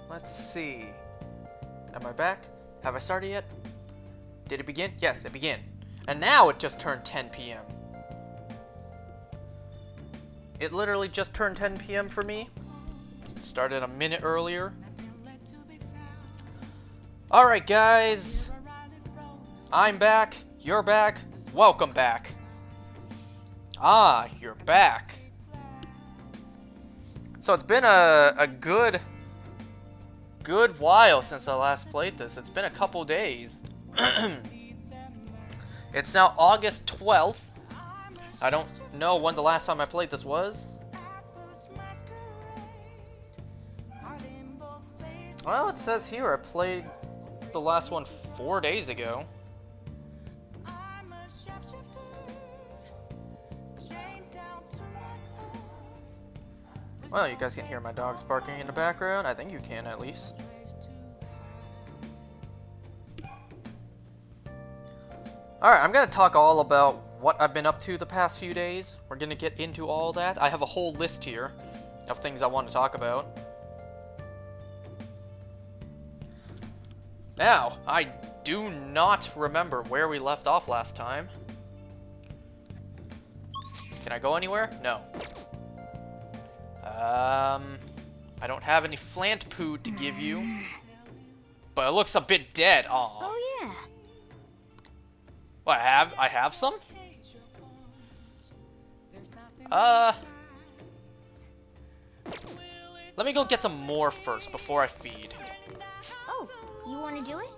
Let's see. Am I back? Have I started yet? Did it begin? Yes, it began. And now it just turned 10 p.m. It literally just turned 10 p.m. for me. It started a minute earlier. Alright, guys. I'm back. You're back. Welcome back. Ah, you're back. So it's been a good while since I last played this. It's been a couple days. It's now August 12th. I don't know when the last time I played this was. Well, it says here I played the last one 4 days ago. Well, you guys can hear my dogs barking in the background. I think you can, at least. Alright, I'm gonna talk all about what I've been up to the past few days. We're gonna get into all that. I have a whole list here of things I want to talk about. Now, I do not remember where we left off last time. Can I go anywhere? No. I don't have any plant poo to give you. But it looks a bit dead. Aw. Oh yeah. What, I have some? Let me go get some more first before I feed. Oh, you want to do it?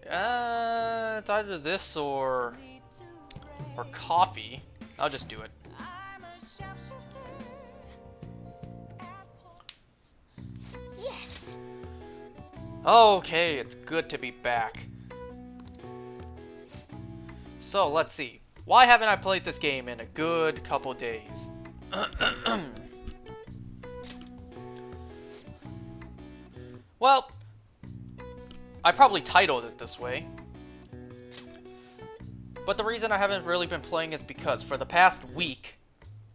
It's either this or coffee. I'll just do it. Yes. Okay, it's good to be back. So, let's see. Why haven't I played this game in a good couple days? Well, I probably titled it this way. But the reason I haven't really been playing is because for the past week,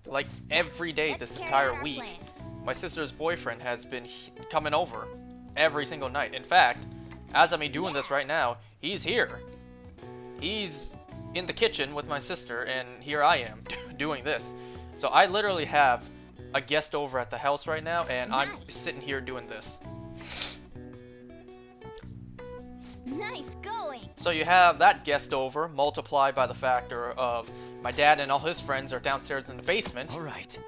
like every day this entire week, my sister's boyfriend has been coming over every single night. In fact, as I'm doing this right now, he's here. He's in the kitchen with my sister, and here I am doing this. So I literally have a guest over at the house right now, and I'm sitting here doing this. Nice going. So you have that guest over, multiplied by the factor of my dad and all his friends are downstairs in the basement. All right.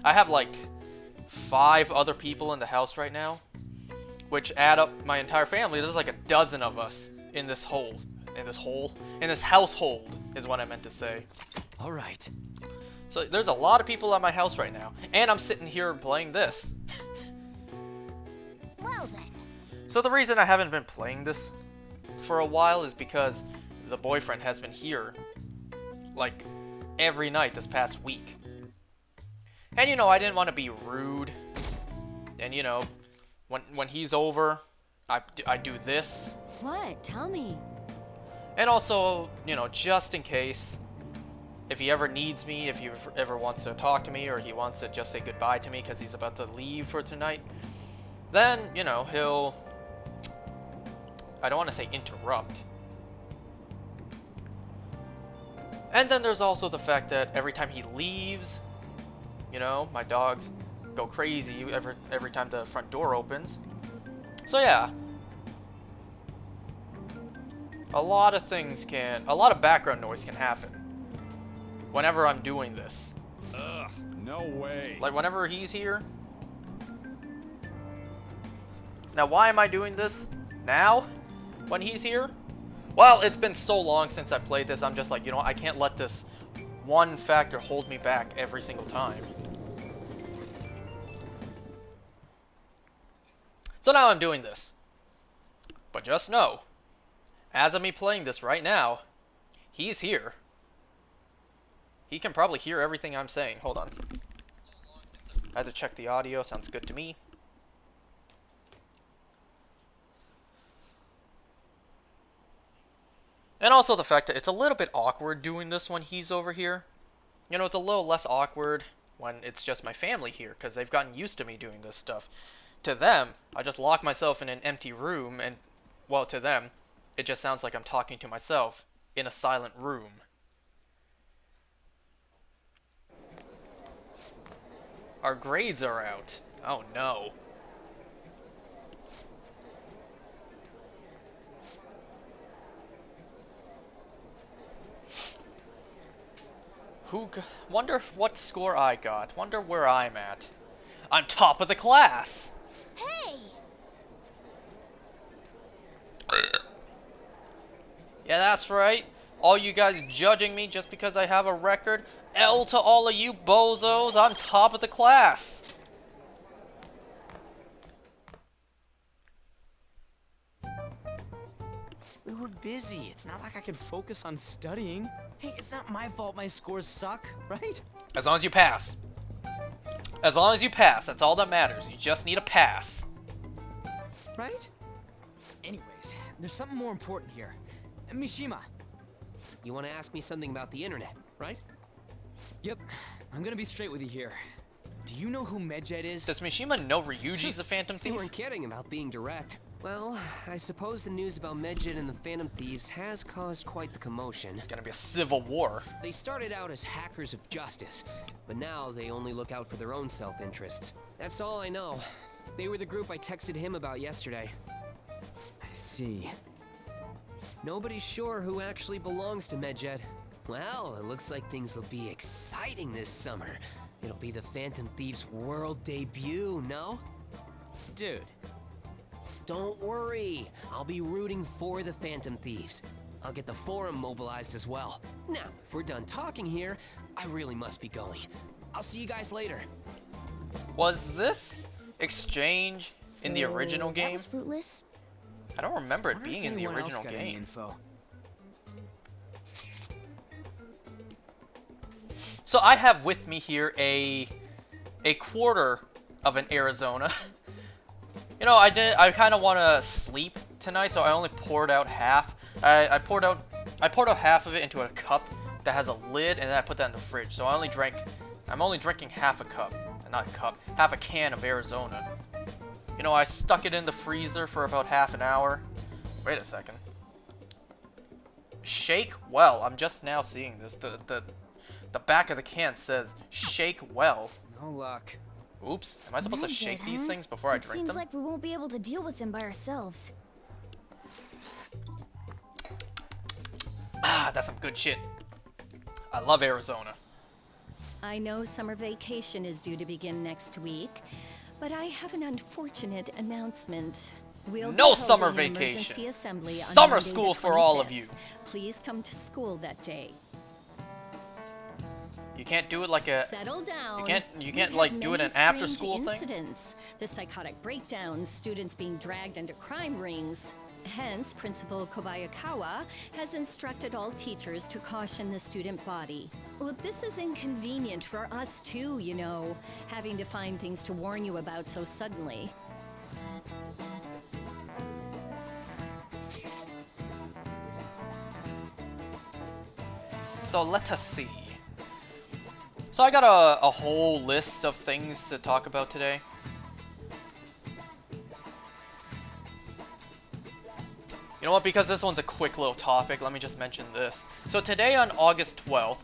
I have like 5 other people in the house right now, which add up my entire family. There's like a dozen of us in this household is what I meant to say. All right. So there's a lot of people at my house right now, and I'm sitting here playing this. Well then. So the reason I haven't been playing this for a while is because the boyfriend has been here like every night this past week. And you know, I didn't want to be rude. And you know, when he's over, I do this. What? Tell me. And also, you know, just in case, if he ever needs me, if he ever wants to talk to me, or he wants to just say goodbye to me because he's about to leave for tonight, then, you know, he'll... I don't want to say interrupt. And then there's also the fact that every time he leaves, you know, my dogs go crazy every time the front door opens. So yeah. A lot of background noise can happen whenever I'm doing this. Ugh, no way. Like whenever he's here. Now why am I doing this now when he's here? Well, it's been so long since I played this, I'm just like, you know, I can't let this one factor hold me back every single time. So now I'm doing this. But just know, as of me playing this right now, he's here. He can probably hear everything I'm saying. Hold on. I had to check the audio. Sounds good to me. And also the fact that it's a little bit awkward doing this when he's over here. You know, it's a little less awkward when it's just my family here, because they've gotten used to me doing this stuff. To them, I just lock myself in an empty room, and, well, to them, it just sounds like I'm talking to myself in a silent room. Our grades are out. Oh no. Wonder what score I got. Wonder where I'm at. I'm top of the class! Hey! Yeah, that's right. All you guys judging me just because I have a record. L to all of you bozos. I'm top of the class. We were busy. It's not like I could focus on studying. Hey, it's not my fault my scores suck, right? As long as you pass. As long as you pass, that's all that matters. You just need a pass. Right? Anyways, there's something more important here. Mishima. You want to ask me something about the internet, right? Yep, I'm gonna be straight with you here. Do you know who Medjed is? Does Mishima know Ryuji's a Phantom You Thief? weren't kidding about being direct. Well, I suppose the news about Medjed and the Phantom Thieves has caused quite the commotion. It's gonna be a civil war. They started out as hackers of justice, but now they only look out for their own self-interests. That's all I know. They were the group I texted him about yesterday. I see. Nobody's sure who actually belongs to Medjed. Well, it looks like things will be exciting this summer. It'll be the Phantom Thieves' world debut, no? Dude. Don't worry, I'll be rooting for the Phantom Thieves. I'll get the forum mobilized as well. Now, if we're done talking here, I really must be going. I'll see you guys later. Was this exchange in the original That game? was fruitless. I don't remember it Wonder if being in the anyone else original got any game. info. So I have with me here a quarter of an Arizona. You know, I kind of want to sleep tonight, so I only poured out half. I poured out half of it into a cup that has a lid, and then I put that in the fridge. So I'm only drinking half a cup, not a cup, half a can of Arizona. You know, I stuck it in the freezer for about half an hour. Wait a second. Shake well. I'm just now seeing this. The back of the can says shake well. No luck. Oops. Am I supposed to shake Medjed, these huh? things before I It drink seems them? like we won't be able to deal with them by ourselves. Ah, that's some good shit. I love Arizona. I know summer vacation is due to begin next week, but I have an unfortunate announcement. We'll No be summer holding an vacation. emergency assembly on Summer Monday the school for all of 25th. you. Please come to school that day. You can't do it like a... Settle down. You can't We've like had do it many an after strange school thing? incidents. The psychotic breakdowns, students being dragged into crime rings. Hence, Principal Kobayakawa has instructed all teachers to caution the student body. Well, this is inconvenient for us too, you know, having to find things to warn you about so suddenly. So let us see. So I got a whole list of things to talk about today. You know what, because this one's a quick little topic, let me just mention this. So today on August 12th,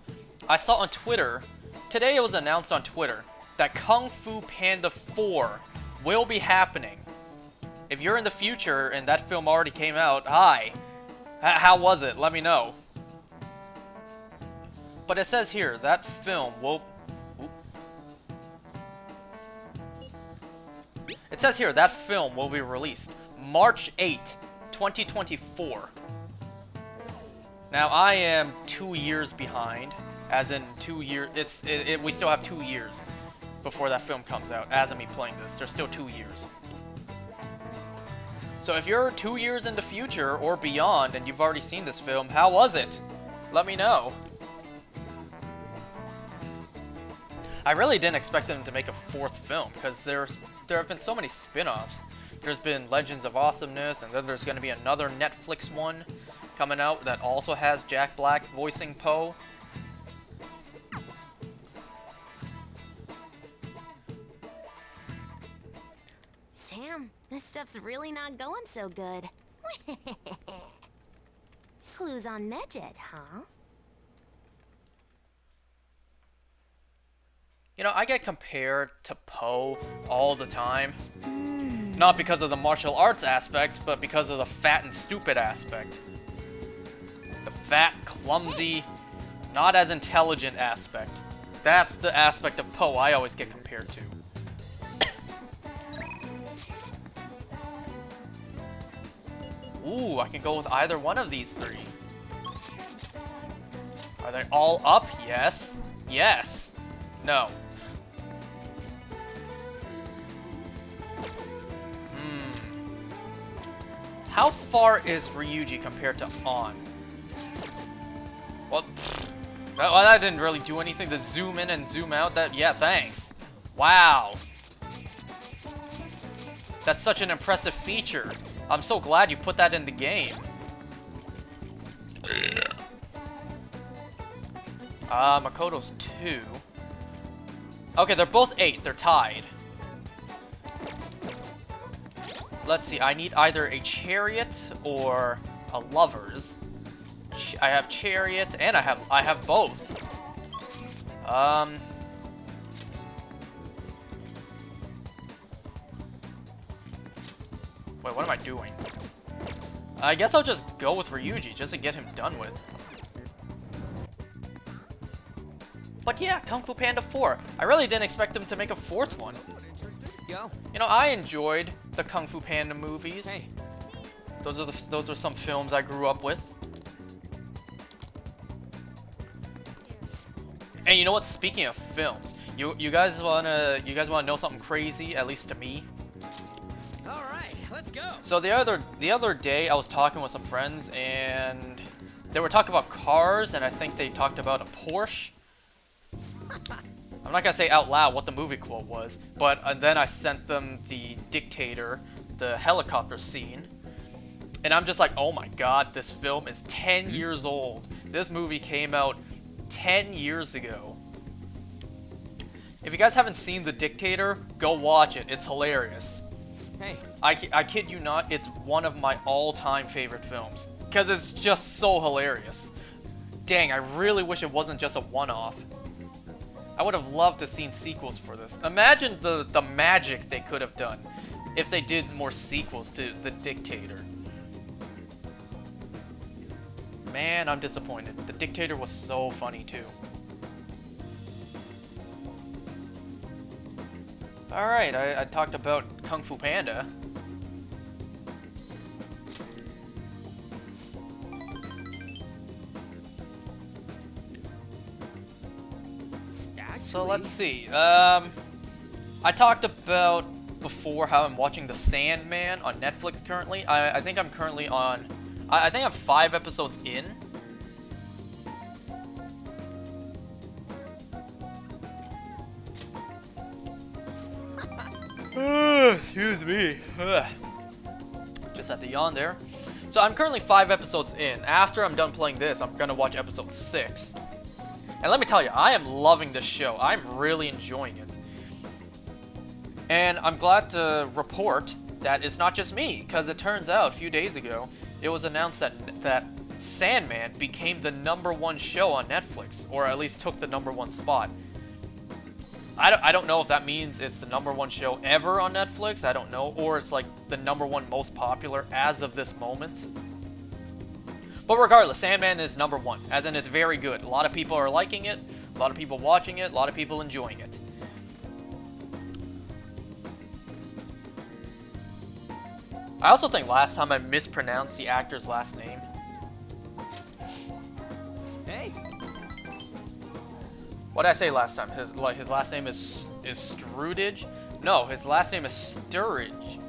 I saw on Twitter, today it was announced on Twitter, that Kung Fu Panda 4 will be happening. If you're in the future and that film already came out, hi. How was it? Let me know. But it says here, that film will... It says here, that film will be released March 8, 2024. Now, I am 2 years behind. As in 2 years... we still have 2 years before that film comes out. As of me playing this, there's still 2 years. So if you're 2 years in the future or beyond and you've already seen this film, how was it? Let me know. I really didn't expect them to make a fourth film, because there have been so many spin-offs. There's been Legends of Awesomeness, and then there's going to be another Netflix one coming out that also has Jack Black voicing Poe. Damn, this stuff's really not going so good. Clues on Medjed, huh? You know, I get compared to Poe all the time. Not because of the martial arts aspects, but because of the fat and stupid aspect. The fat, clumsy, not as intelligent aspect. That's the aspect of Poe I always get compared to. Ooh, I can go with either one of these three. Are they all up? Yes. Yes. No. How far is Ryuji compared to On? Well, that didn't really do anything to zoom in and zoom out. Yeah, thanks. Wow. That's such an impressive feature. I'm so glad you put that in the game. Makoto's 2. Okay, they're both 8. They're tied. Let's see, I need either a chariot or a lovers. I have chariot and I have both. Wait, what am I doing? I guess I'll just go with Ryuji just to get him done with. But yeah, Kung Fu Panda 4. I really didn't expect them to make a fourth one. Go. You know, I enjoyed the Kung Fu Panda movies. Hey. Those are some films I grew up with. And you know what? Speaking of films, you guys wanna know something crazy? At least to me. All right, let's go. So the other day I was talking with some friends and they were talking about cars, and I think they talked about a Porsche. I'm not gonna say out loud what the movie quote was, but then I sent them the Dictator, the helicopter scene, and I'm just like, oh my god, this film is 10 years old. This movie came out 10 years ago. If you guys haven't seen The Dictator, go watch it. It's hilarious. Hey. I kid you not, it's one of my all-time favorite films. Because it's just so hilarious. Dang, I really wish it wasn't just a one-off. I would have loved to have seen sequels for this. Imagine the magic they could have done if they did more sequels to The Dictator. Man, I'm disappointed. The Dictator was so funny too. Alright, I talked about Kung Fu Panda. So let's see. I talked about before how I'm watching The Sandman on Netflix currently. I think I'm currently on... I think I'm 5 episodes in. Excuse me. Just had to yawn there. So I'm currently 5 episodes in. After I'm done playing this, I'm gonna watch episode 6. And let me tell you, I am loving this show. I'm really enjoying it. And I'm glad to report that it's not just me, because it turns out a few days ago, it was announced that Sandman became the #1 show on Netflix, or at least took the #1 spot. I don't know if that means it's the #1 show ever on Netflix, I don't know, or it's like the #1 most popular as of this moment. But regardless, Sandman is #1, as in it's very good. A lot of people are liking it, a lot of people watching it, a lot of people enjoying it. I also think last time I mispronounced the actor's last name. Hey. What did I say last time? His last name is Strudage? No, his last name is Sturridge.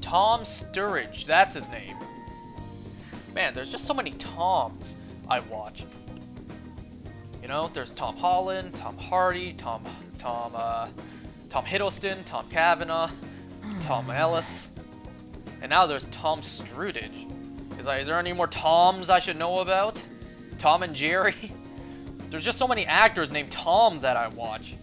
Tom Sturridge, that's his name. Man, there's just so many Toms I watch. You know, there's Tom Holland, Tom Hardy, Tom Tom Hiddleston, Tom Cavanaugh, Tom Ellis, and now there's Tom Strudage. Is there any more Toms I should know about? Tom and Jerry? There's just so many actors named Tom that I watch.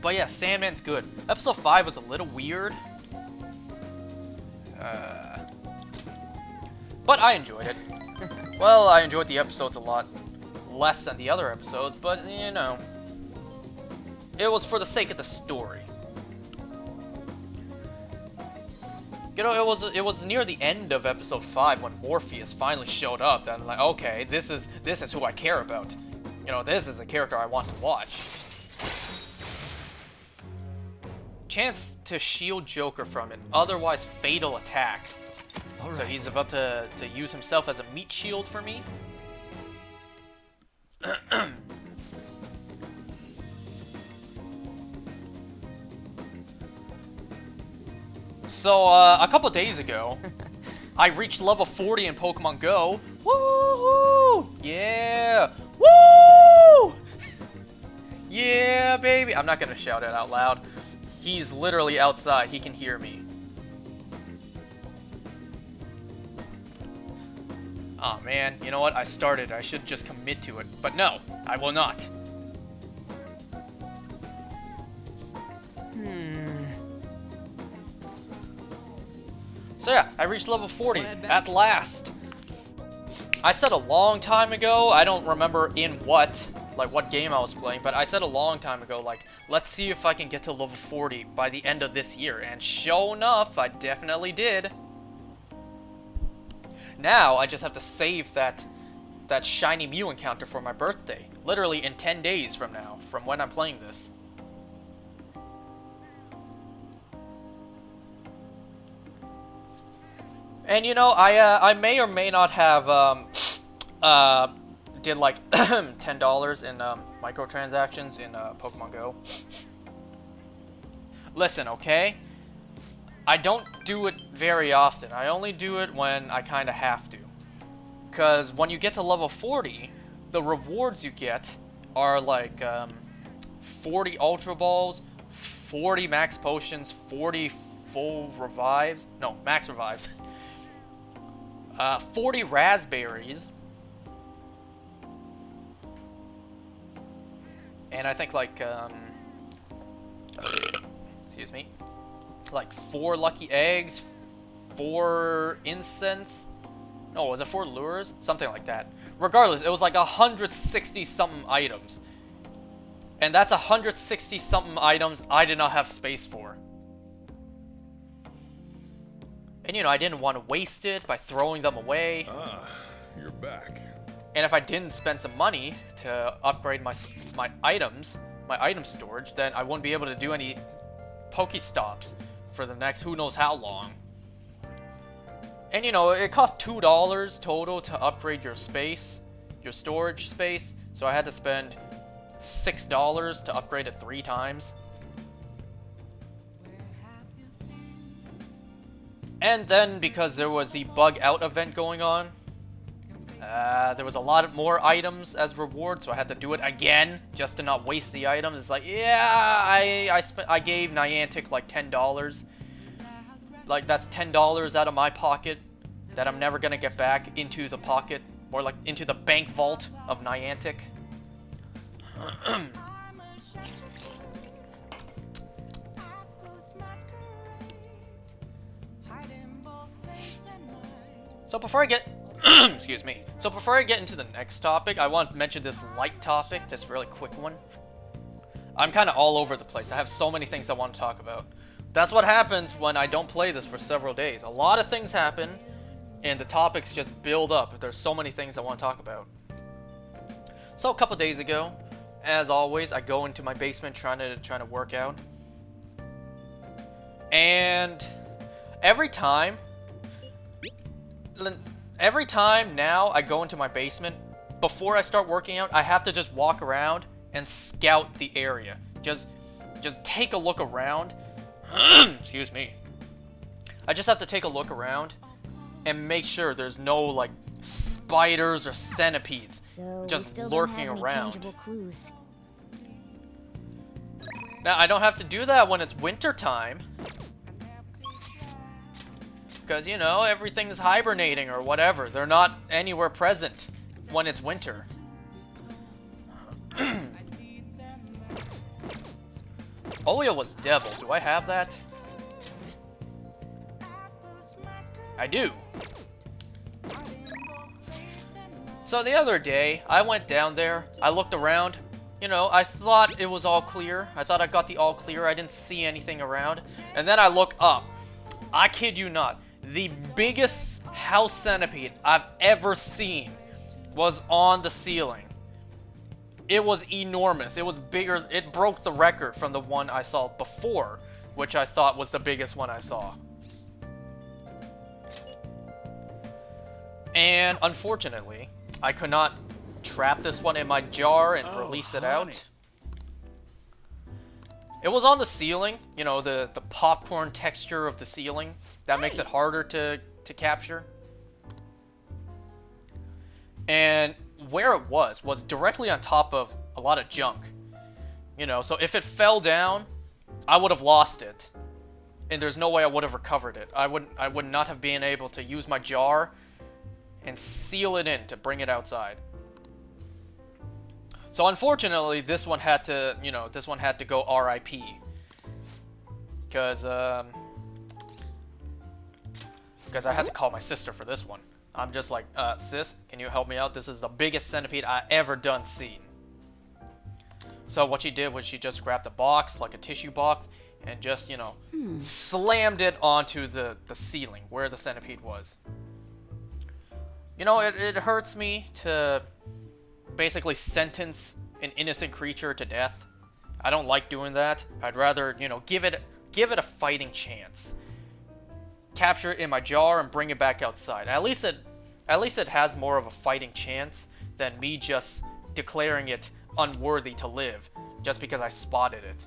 But yeah, Sandman's good. Episode 5 was a little weird. But I enjoyed it. Well, I enjoyed the episodes a lot less than the other episodes, but you know, it was for the sake of the story. You know, it was near the end of episode 5 when Morpheus finally showed up. That I'm like, okay, this is who I care about. You know, this is a character I want to watch. Chance to shield Joker from an otherwise fatal attack. All So right. he's about to use himself as a meat shield for me. So, a couple days ago, I reached level 40 in Pokemon Go. Woohoo! Yeah! Woo! Yeah, baby! I'm not gonna shout it out loud. He's literally outside. He can hear me. Aw, man. You know what? I started. I should just commit to it. But no, I will not. So yeah, I reached level 40 at last. I said a long time ago, I don't remember in what game I was playing, but I said a long time ago, like, let's see if I can get to level 40 by the end of this year. And sure enough, I definitely did. Now, I just have to save that shiny Mew encounter for my birthday. Literally in 10 days from now, from when I'm playing this. And you know, I may or may not have did like $10 in microtransactions in Pokemon Go. Listen, okay? I don't do it very often. I only do it when I kind of have to. Because when you get to level 40, the rewards you get are like 40 Ultra Balls, 40 Max Potions, 40 full revives. No, Max Revives. 40 Raspberries. And I think like, excuse me, like 4 Lucky Eggs, 4 Incense. No, was it 4 Lures? Something like that. Regardless, it was like 160 something items. And that's 160 something items I did not have space for. And you know, I didn't want to waste it by throwing them away. Ah, you're back. And if I didn't spend some money to upgrade my items, my item storage, then I wouldn't be able to do any Pokestops for the next who knows how long. And you know, it costs $2 total to upgrade your space, your storage space. So I had to spend $6 to upgrade it 3 times. And then, because there was the bug out event going on, there was a lot more items as reward, so I had to do it again just to not waste the items. It's like, yeah, I gave Niantic like $10. Like, that's $10 out of my pocket that I'm never gonna get back into the pocket, or like into the bank vault of Niantic. So before I get, excuse me. So before I get into the next topic, I want to mention this light topic, this really quick one. I'm kind of all over the place. I have so many things I want to talk about. That's what happens when I don't play this for several days. A lot of things happen, and the topics just build up. There's so many things I want to talk about. So a couple days ago, as always, I go into my basement trying to work out. And every time now I go into my basement, before I start working out, I have to just walk around and scout the area. Just take a look around. Excuse me. I just have to take a look around and make sure there's no, like, spiders or centipedes So just we still lurking don't have any around. tangible clues. Now, I don't have to do that when it's winter time. Because, you know, everything's hibernating or whatever. They're not anywhere present when it's winter. Olio was devil. Do I have that? I do. So the other day, I went down there. I looked around. You know, I thought it was all clear. I thought I got the all clear. I didn't see anything around. And then I look up. I kid you not. The biggest house centipede I've ever seen was on the ceiling. It was enormous. It was bigger. It broke the record from the one I saw before, which I thought was the biggest one I saw. And unfortunately, I could not trap this one in my jar and release it out. It was on the ceiling, you know, the popcorn texture of the ceiling. That makes it harder to capture. And where it was directly on top of a lot of junk. You know, so if it fell down, I would have lost it. And there's no way I would have recovered it. I would not have been able to use my jar and seal it in to bring it outside. So unfortunately, this one had to, you know, this one had to go RIP. Because I had to call my sister for this one. I'm just like, sis, can you help me out? This is the biggest centipede I ever done seen. So what she did was she just grabbed a box, like a tissue box, and just, you know, slammed it onto the ceiling where the centipede was. You know, it hurts me to basically sentence an innocent creature to death. I don't like doing that. I'd rather, you know, give it a fighting chance. Capture it in my jar and bring it back outside. At least it has more of a fighting chance than me just declaring it unworthy to live just because I spotted it.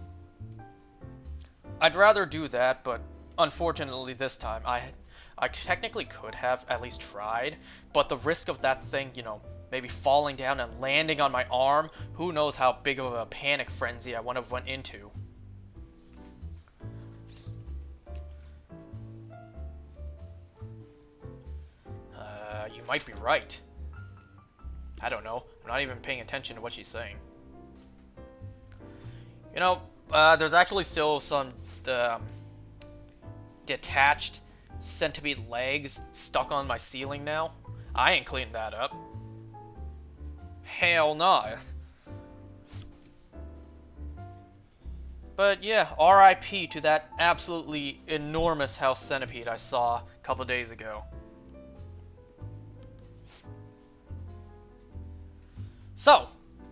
I'd rather do that, but unfortunately this time I technically could have at least tried, but the risk of that thing, you know, maybe falling down and landing on my arm, who knows how big of a panic frenzy I would have went into. You might be right. I don't know. I'm not even paying attention to what she's saying. You know, there's actually still some detached centipede legs stuck on my ceiling now. I ain't cleaned that up. Hell no. But yeah, RIP to that absolutely enormous house centipede I saw a couple days ago. So,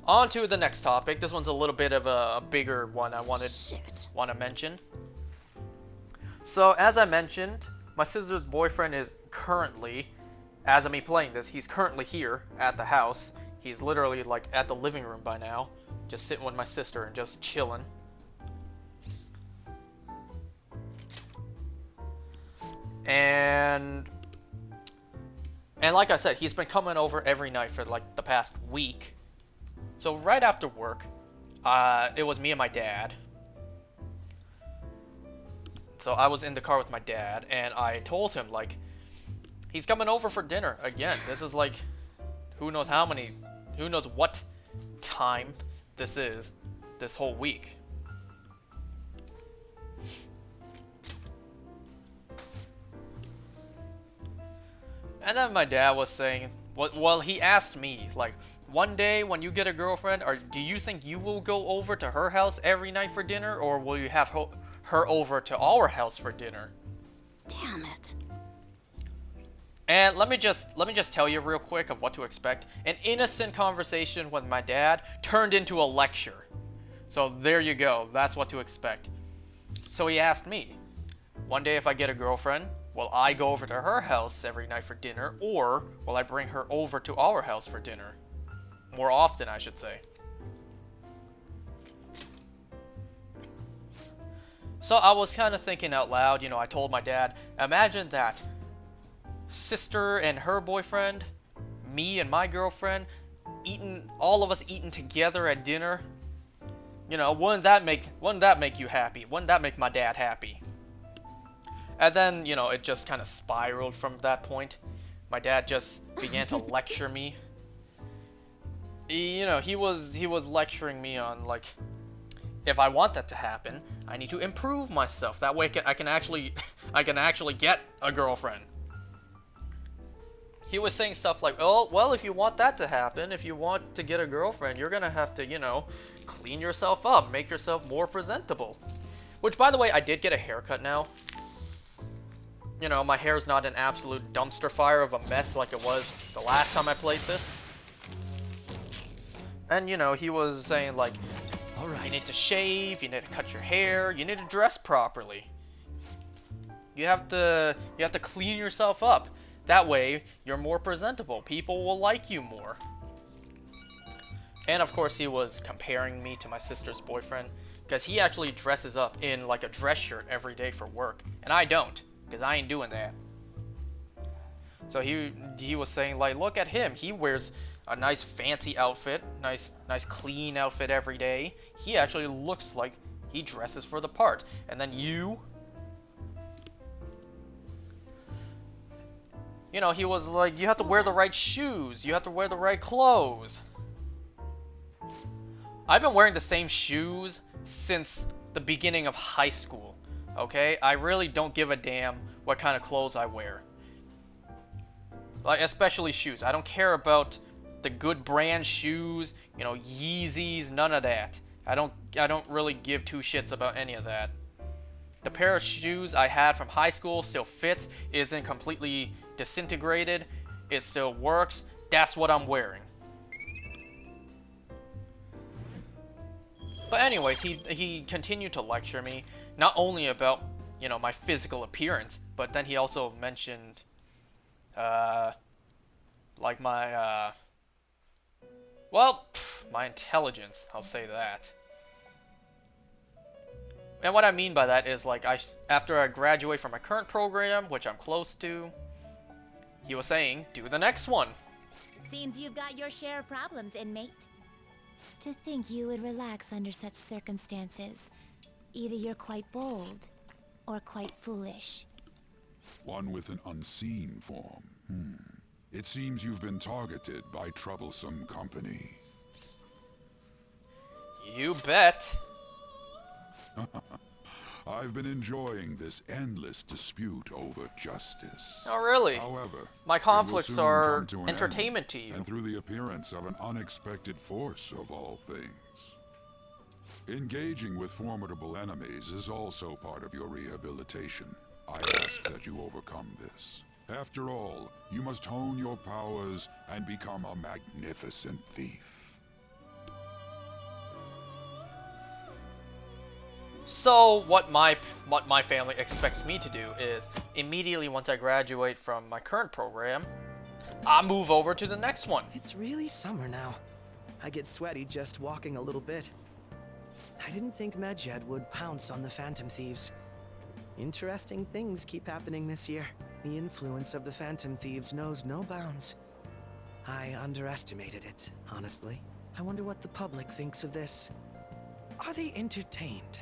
on to the next topic. This one's a little bit of a bigger one I want to mention. So, as I mentioned, my sister's boyfriend is currently, as of me playing this, he's currently here at the house. He's literally like at the living room by now, just sitting with my sister and just chilling. And like I said, he's been coming over every night for like the past week. So right after work, it was me and my dad. So I was in the car with my dad, and I told him, like, he's coming over for dinner again. This is like, who knows what time this is this whole week. And then my dad was saying, well, he asked me, like, one day when you get a girlfriend, do you think you will go over to her house every night for dinner, or will you have her over to our house for dinner? Damn it. And let me just tell you real quick of what to expect. An innocent conversation with my dad turned into a lecture. So there you go. That's what to expect. So he asked me, one day if I get a girlfriend, will I go over to her house every night for dinner, or will I bring her over to our house for dinner? More often, I should say. So I was kind of thinking out loud, you know, I told my dad, imagine that sister and her boyfriend, me and my girlfriend, all of us eating together at dinner. You know, wouldn't that make you happy? Wouldn't that make my dad happy? And then, you know, it just kind of spiraled from that point. My dad just began to lecture me. You know, he was lecturing me on, like, if I want that to happen, I need to improve myself. That way I can actually get a girlfriend. He was saying stuff like, oh, well, if you want that to happen, if you want to get a girlfriend, you're gonna have to, you know, clean yourself up, make yourself more presentable. Which, by the way, I did get a haircut now. You know, my hair's not an absolute dumpster fire of a mess like it was the last time I played this. And, you know, he was saying, like, you need to shave, you need to cut your hair, you need to dress properly. You have to clean yourself up. That way, you're more presentable. People will like you more. And of course, he was comparing me to my sister's boyfriend, because he actually dresses up in like a dress shirt every day for work, and I don't, because I ain't doing that. So he was saying, like, look at him. He wears a nice fancy outfit, nice clean outfit every day. He actually looks like he dresses for the part. And then you know, he was like, you have to wear the right shoes, you have to wear the right clothes. I've been wearing the same shoes since the beginning of high school, okay? I really don't give a damn what kind of clothes I wear. Like, especially shoes. I don't care about the good brand shoes, you know, Yeezys, none of that. I don't really give two shits about any of that. The pair of shoes I had from high school still fits, isn't completely disintegrated, it still works. That's what I'm wearing. But anyways, he continued to lecture me, not only about, you know, my physical appearance, but then he also mentioned, like my, my intelligence, I'll say that. And what I mean by that is, like, after I graduate from my current program, which I'm close to, he was saying, do the next one. Seems you've got your share of problems, inmate. To think you would relax under such circumstances. Either you're quite bold, or quite foolish. One with an unseen form. It seems you've been targeted by troublesome company. You bet. I've been enjoying this endless dispute over justice. Oh, really? However, my conflicts it will soon are come to an entertainment end, to you. and through the appearance of an unexpected force of all things. Engaging with formidable enemies is also part of your rehabilitation. I ask that you overcome this. After all, you must hone your powers and become a magnificent thief. So what my family expects me to do is, immediately once I graduate from my current program, I move over to the next one. It's really summer now. I get sweaty just walking a little bit. I didn't think Medjed would pounce on the Phantom Thieves. Interesting things keep happening this year. The influence of the Phantom Thieves knows no bounds. I underestimated it, honestly. I wonder what the public thinks of this. Are they entertained?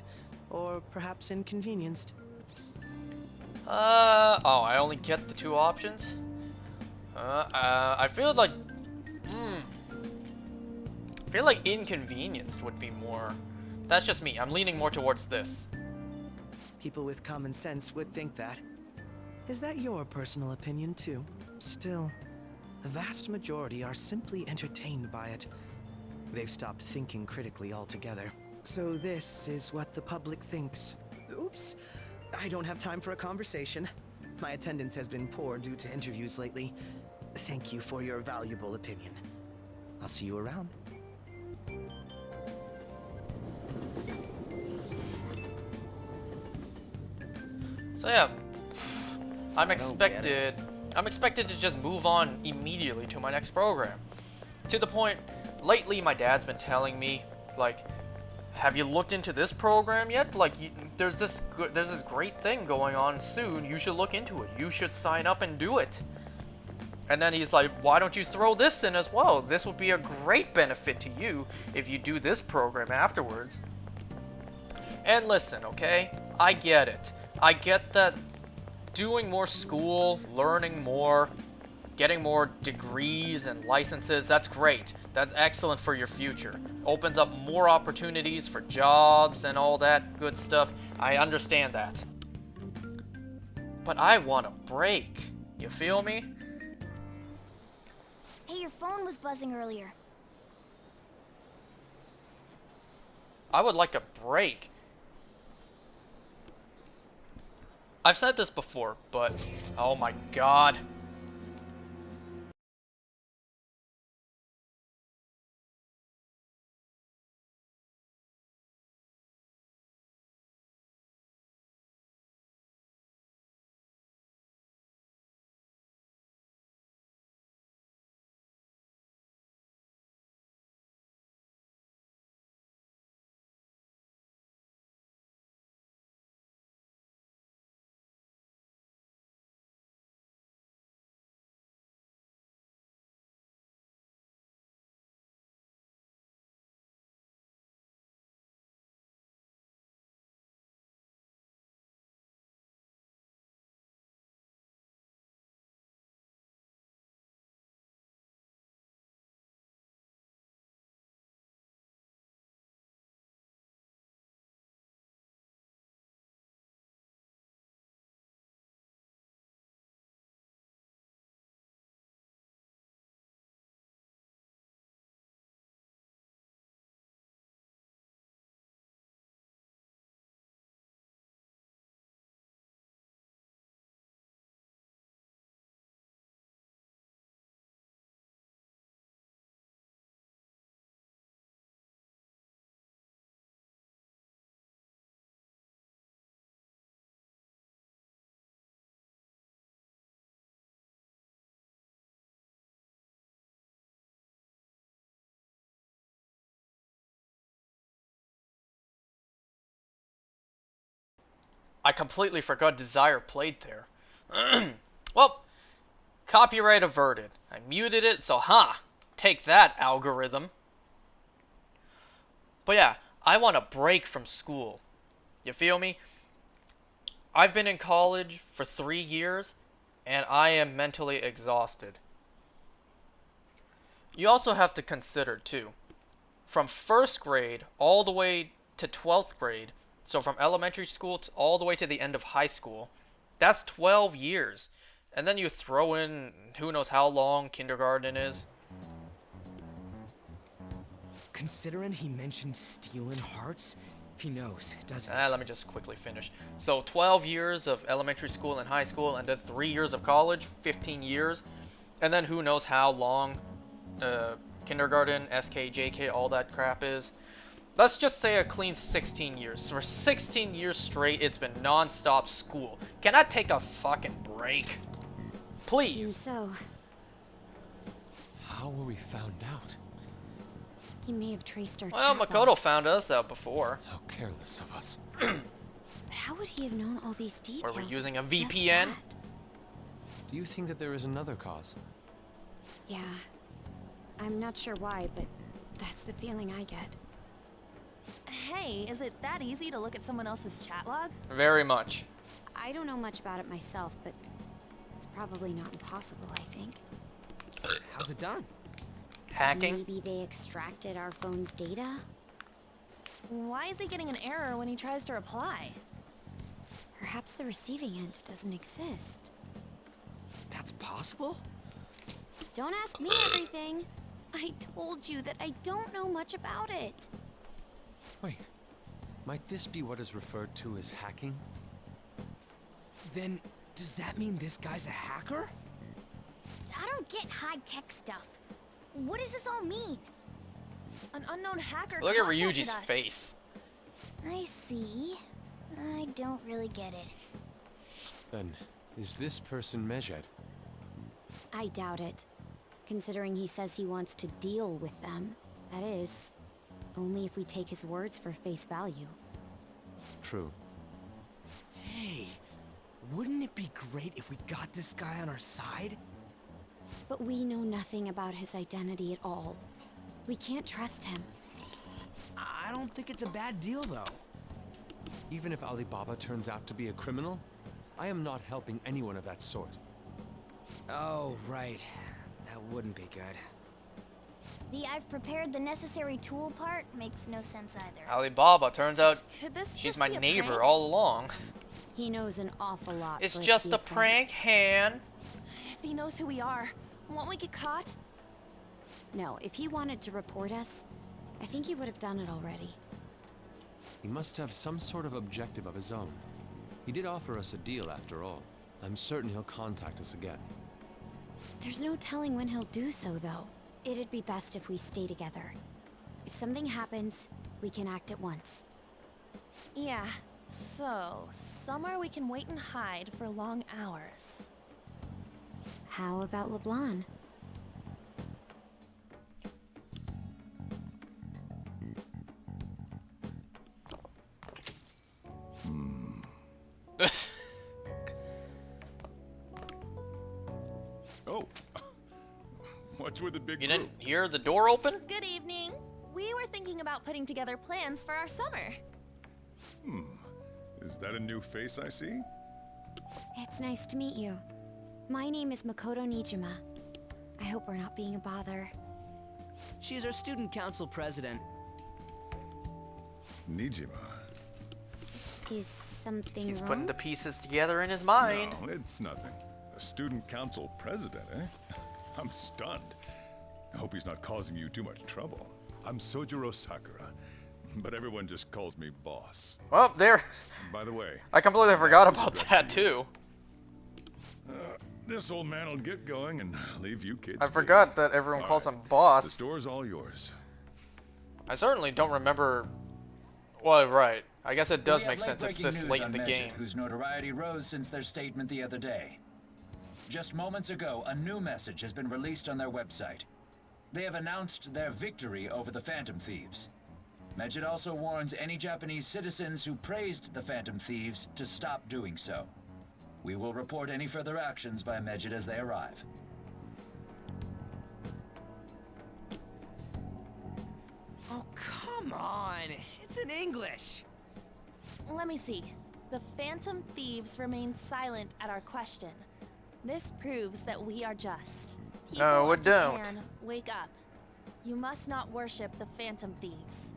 Or perhaps inconvenienced? I only get the two options? I feel like, I feel like inconvenienced would be more, that's just me, I'm leaning more towards this. People with common sense would think that. Is that your personal opinion too? Still, the vast majority are simply entertained by it. They've stopped thinking critically altogether. So this is what the public thinks. Oops, I don't have time for a conversation. My attendance has been poor due to interviews lately. Thank you for your valuable opinion. I'll see you around. So yeah, I'm expected to just move on immediately to my next program. To the point, lately my dad's been telling me, like, have you looked into this program yet? Like, there's this great thing going on soon. You should look into it. You should sign up and do it. And then he's like, why don't you throw this in as well? This would be a great benefit to you if you do this program afterwards. And listen, okay? I get it. I get that doing more school, learning more, getting more degrees and licenses, that's great. That's excellent for your future. Opens up more opportunities for jobs and all that good stuff. I understand that. But I want a break. You feel me? Hey, your phone was buzzing earlier. I would like a break. I've said this before, but oh my god. I completely forgot Desire played there. Well, copyright averted. I muted it, so take that, algorithm. But yeah, I want a break from school. You feel me? I've been in college for 3 years, and I am mentally exhausted. You also have to consider, too, from 1st grade all the way to 12th grade, so from elementary school to all the way to the end of high school, that's 12 years. And then you throw in who knows how long kindergarten is. Considering he mentioned stealing hearts, he knows, doesn't he? Let me just quickly finish. So 12 years of elementary school and high school, and then 3 years of college, 15 years. And then who knows how long kindergarten, SK, JK, all that crap is. Let's just say a clean 16 years. For 16 years straight, it's been non-stop school. Can I take a fucking break? Please. Seems so. How were we found out? He may have traced our Well, chat Makoto log. found us out before. How careless of us. But how would he have known all these details? Were we using a just VPN? that? Do you think that there is another cause? Yeah. I'm not sure why, but that's the feeling I get. Hey, is it that easy to look at someone else's chat log? Very much. I don't know much about it myself, but it's probably not impossible, I think. How's it done? Hacking? Maybe they extracted our phone's data? Why is he getting an error when he tries to reply? Perhaps the receiving end doesn't exist. That's possible? Don't ask me everything. I told you that I don't know much about it. Wait, might this be what is referred to as hacking? Then, does that mean this guy's a hacker? I don't get high-tech stuff. What does this all mean? An unknown hacker Look at contacted Ryuji's us. face. I see. I don't really get it. Then, is this person Medjed? I doubt it. Considering he says he wants to deal with them. That is, Only if we take his words for face value. True. Hey, wouldn't it be great if we got this guy on our side? But we know nothing about his identity at all. We can't trust him. I don't think it's a bad deal, though. Even if Alibaba turns out to be a criminal, I am not helping anyone of that sort. Oh, right. That wouldn't be good. The I've prepared the necessary tool part makes no sense either. Alibaba, turns out Could this she's just my be a neighbor prank? all along. He knows an awful lot. It's for it to just be a prank, Han. If he knows who we are, won't we get caught? No, if he wanted to report us, I think he would have done it already. He must have some sort of objective of his own. He did offer us a deal after all. I'm certain he'll contact us again. There's no telling when he'll do so, though. It'd be best if we stay together. If something happens, we can act at once. Yeah, so somewhere we can wait and hide for long hours. How about LeBlanc? Oh, what's with the big You group? didn't hear the door open? Good evening. We were thinking about putting together plans for our summer. Is that a new face I see? It's nice to meet you. My name is Makoto Nijima. I hope we're not being a bother. She's our student council president. Nijima. Is something He's wrong? putting the pieces together in his mind. No, it's nothing. A student council president, eh? I'm stunned. I hope he's not causing you too much trouble. I'm Sojiro Sakura, but everyone just calls me boss. Well, there. By the way, I completely forgot about that too. this old man will get going and leave you kids. I be. forgot that everyone All calls right, him The boss. store's all yours. I certainly don't remember. Well, right. I guess it does We make have sense. It's late-breaking this news late in on the Medjed, game. whose notoriety rose since their statement the other day. Just moments ago, a new message has been released on their website. They have announced their victory over the Phantom Thieves. Medjed also warns any Japanese citizens who praised the Phantom Thieves to stop doing so. We will report any further actions by Medjed as they arrive. Oh, come on. It's in English. Let me see. The Phantom Thieves remain silent at our question. This proves that we are just. People No, of it don't. Japan, wake up. You must not worship the Phantom Thieves.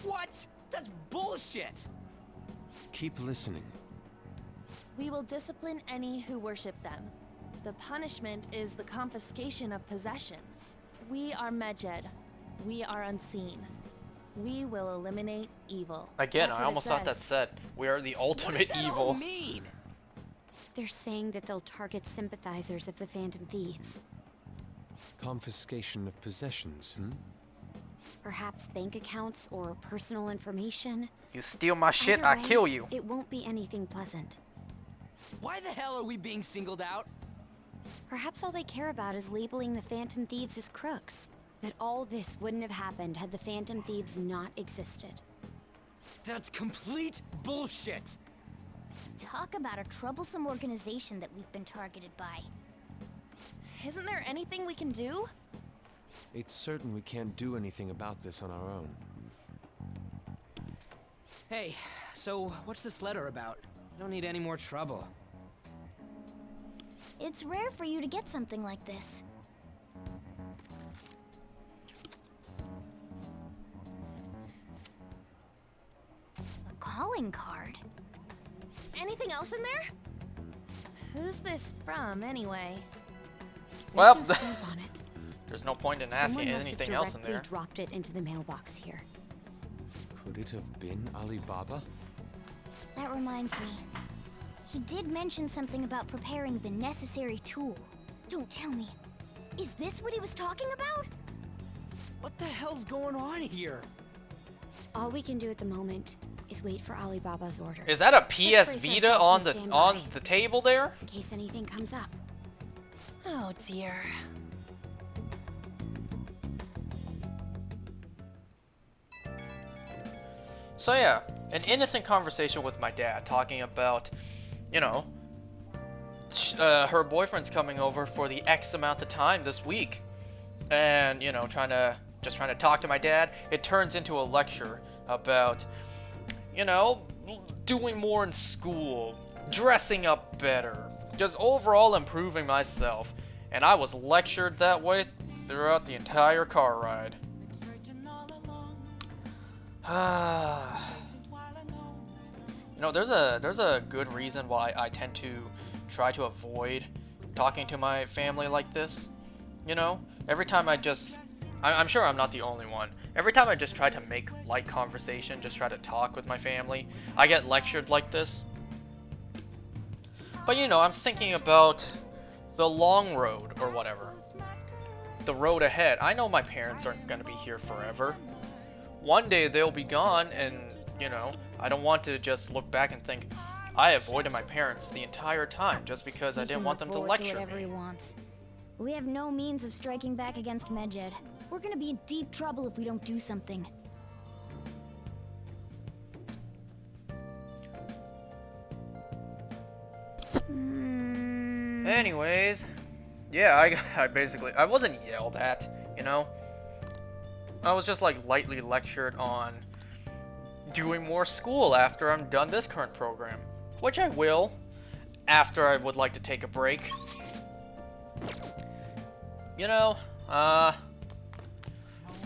What? That's bullshit. Keep listening. We will discipline any who worship them. The punishment is the confiscation of possessions. We are Medjed. We are unseen. We will eliminate evil. Again, That's I what it almost thought that says. said we are the What does ultimate that all evil. mean? They're saying that they'll target sympathizers of the Phantom Thieves. Confiscation of possessions, Perhaps bank accounts or personal information. You steal my shit, Either I way, kill you. It won't be anything pleasant. Why the hell are we being singled out? Perhaps all they care about is labeling the Phantom Thieves as crooks. That all this wouldn't have happened had the Phantom Thieves not existed. That's complete bullshit. Talk about a troublesome organization that we've been targeted by. Isn't there anything we can do? It's certain we can't do anything about this on our own. Hey, so what's this letter about? I don't need any more trouble. It's rare for you to get something like this. A calling card? Anything else in there? Who's this from, anyway? Well, There's no stamp on it. there's no point in Someone asking must have anything else in directly there. dropped it into the mailbox here. Could it have been Alibaba? That reminds me. He did mention something about preparing the necessary tool. Don't tell me. Is this what he was talking about? What the hell's going on here? All we can do at the moment is wait for Alibaba's orders. Is that a Let's PS brace Vita ourselves on and the stand on by, the table there? in case anything comes up. Oh dear. So yeah, an innocent conversation with my dad talking about, you know, her boyfriend's coming over for the X amount of time this week. And, you know, trying to talk to my dad. It turns into a lecture about, you know, doing more in school, dressing up better, just overall improving myself. And I was lectured that way throughout the entire car ride. You know, there's a good reason why I tend to try to avoid talking to my family like this. You know, every time I'm sure I'm not the only one. Every time I just try to make light conversation, just try to talk with my family, I get lectured like this. But you know, I'm thinking about the long road or whatever. The road ahead. I know my parents aren't going to be here forever. One day they'll be gone, and you know, I don't want to just look back and think I avoided my parents the entire time just because I didn't want them to lecture whatever me. he wants. We have no means of striking back against Medjed. We're gonna be in deep trouble if we don't do something. Anyways, yeah, I wasn't yelled at, you know? I was just like lightly lectured on doing more school after I'm done this current program, which I will after I would like to take a break. You know, I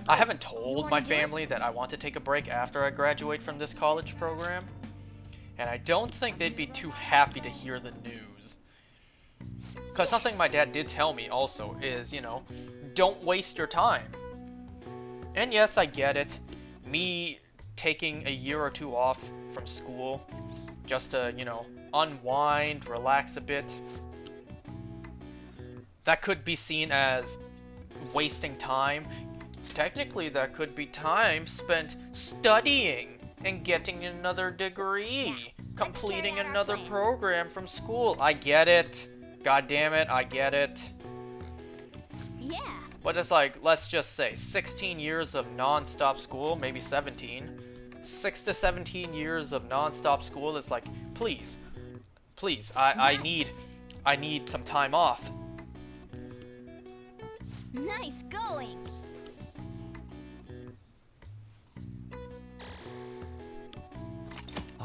haven't told my family that I want to take a break after I graduate from this college program, and I don't think they'd be too happy to hear the news. Because something my dad did tell me also is, you know, don't waste your time. And yes, I get it. Me taking a year or two off from school just to, you know, unwind, relax a bit, that could be seen as wasting time. Technically, that could be time spent studying and getting another degree, completing another program from school. I get it. God damn it, I get it. Yeah. But it's like, let's just say 16 years of non-stop school, maybe 17. 6 to 17 years of non-stop school. It's like, please, I need some time off. Nice going.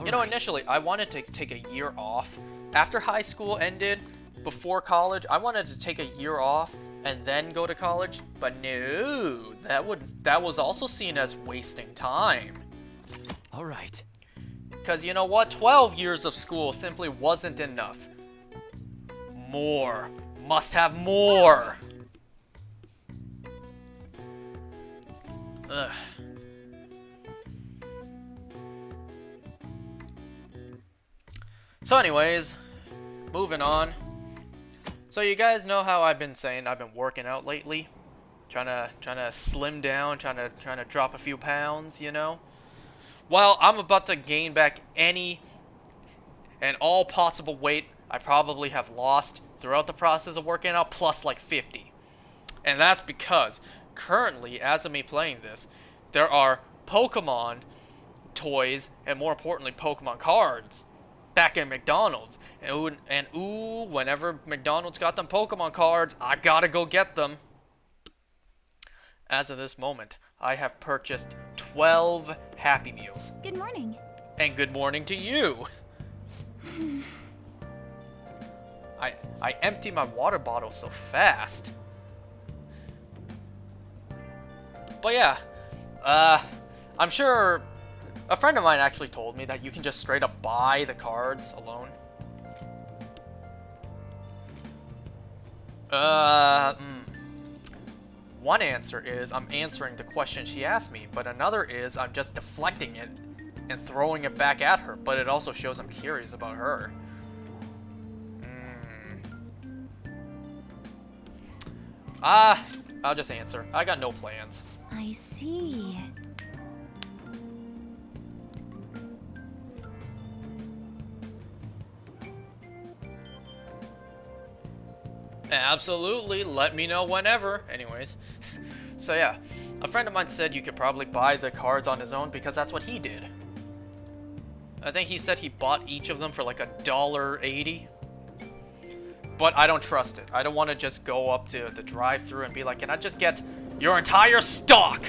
You know, initially, I wanted to take a year off. After high school ended, before college, I wanted to take a year off and then go to college, but no, that was also seen as wasting time. All right. Because you know what? 12 years of school simply wasn't enough. More. Must have more. Ugh. So anyways, moving on. So you guys know how I've been saying I've been working out lately, trying to slim down, trying to drop a few pounds, you know. Well, I'm about to gain back any and all possible weight I probably have lost throughout the process of working out, plus like 50. And that's because currently, as of me playing this, there are Pokemon toys and more importantly Pokemon cards back in McDonald's. And ooh, whenever McDonald's got them Pokemon cards, I gotta go get them. As of this moment, I have purchased 12 Happy Meals. Good morning. And good morning to you. I empty my water bottle so fast. But yeah, I'm sure a friend of mine actually told me that you can just straight up buy the cards alone. One answer is I'm answering the question she asked me, but another is I'm just deflecting it and throwing it back at her, but it also shows I'm curious about her. I'll just answer. I got no plans. I see. Absolutely, let me know whenever. Anyways, so yeah, a friend of mine said you could probably buy the cards on his own because that's what he did. I think he said he bought each of them for like $1.80. But I don't trust it. I don't want to just go up to the drive-thru and be like, can I just get your entire stock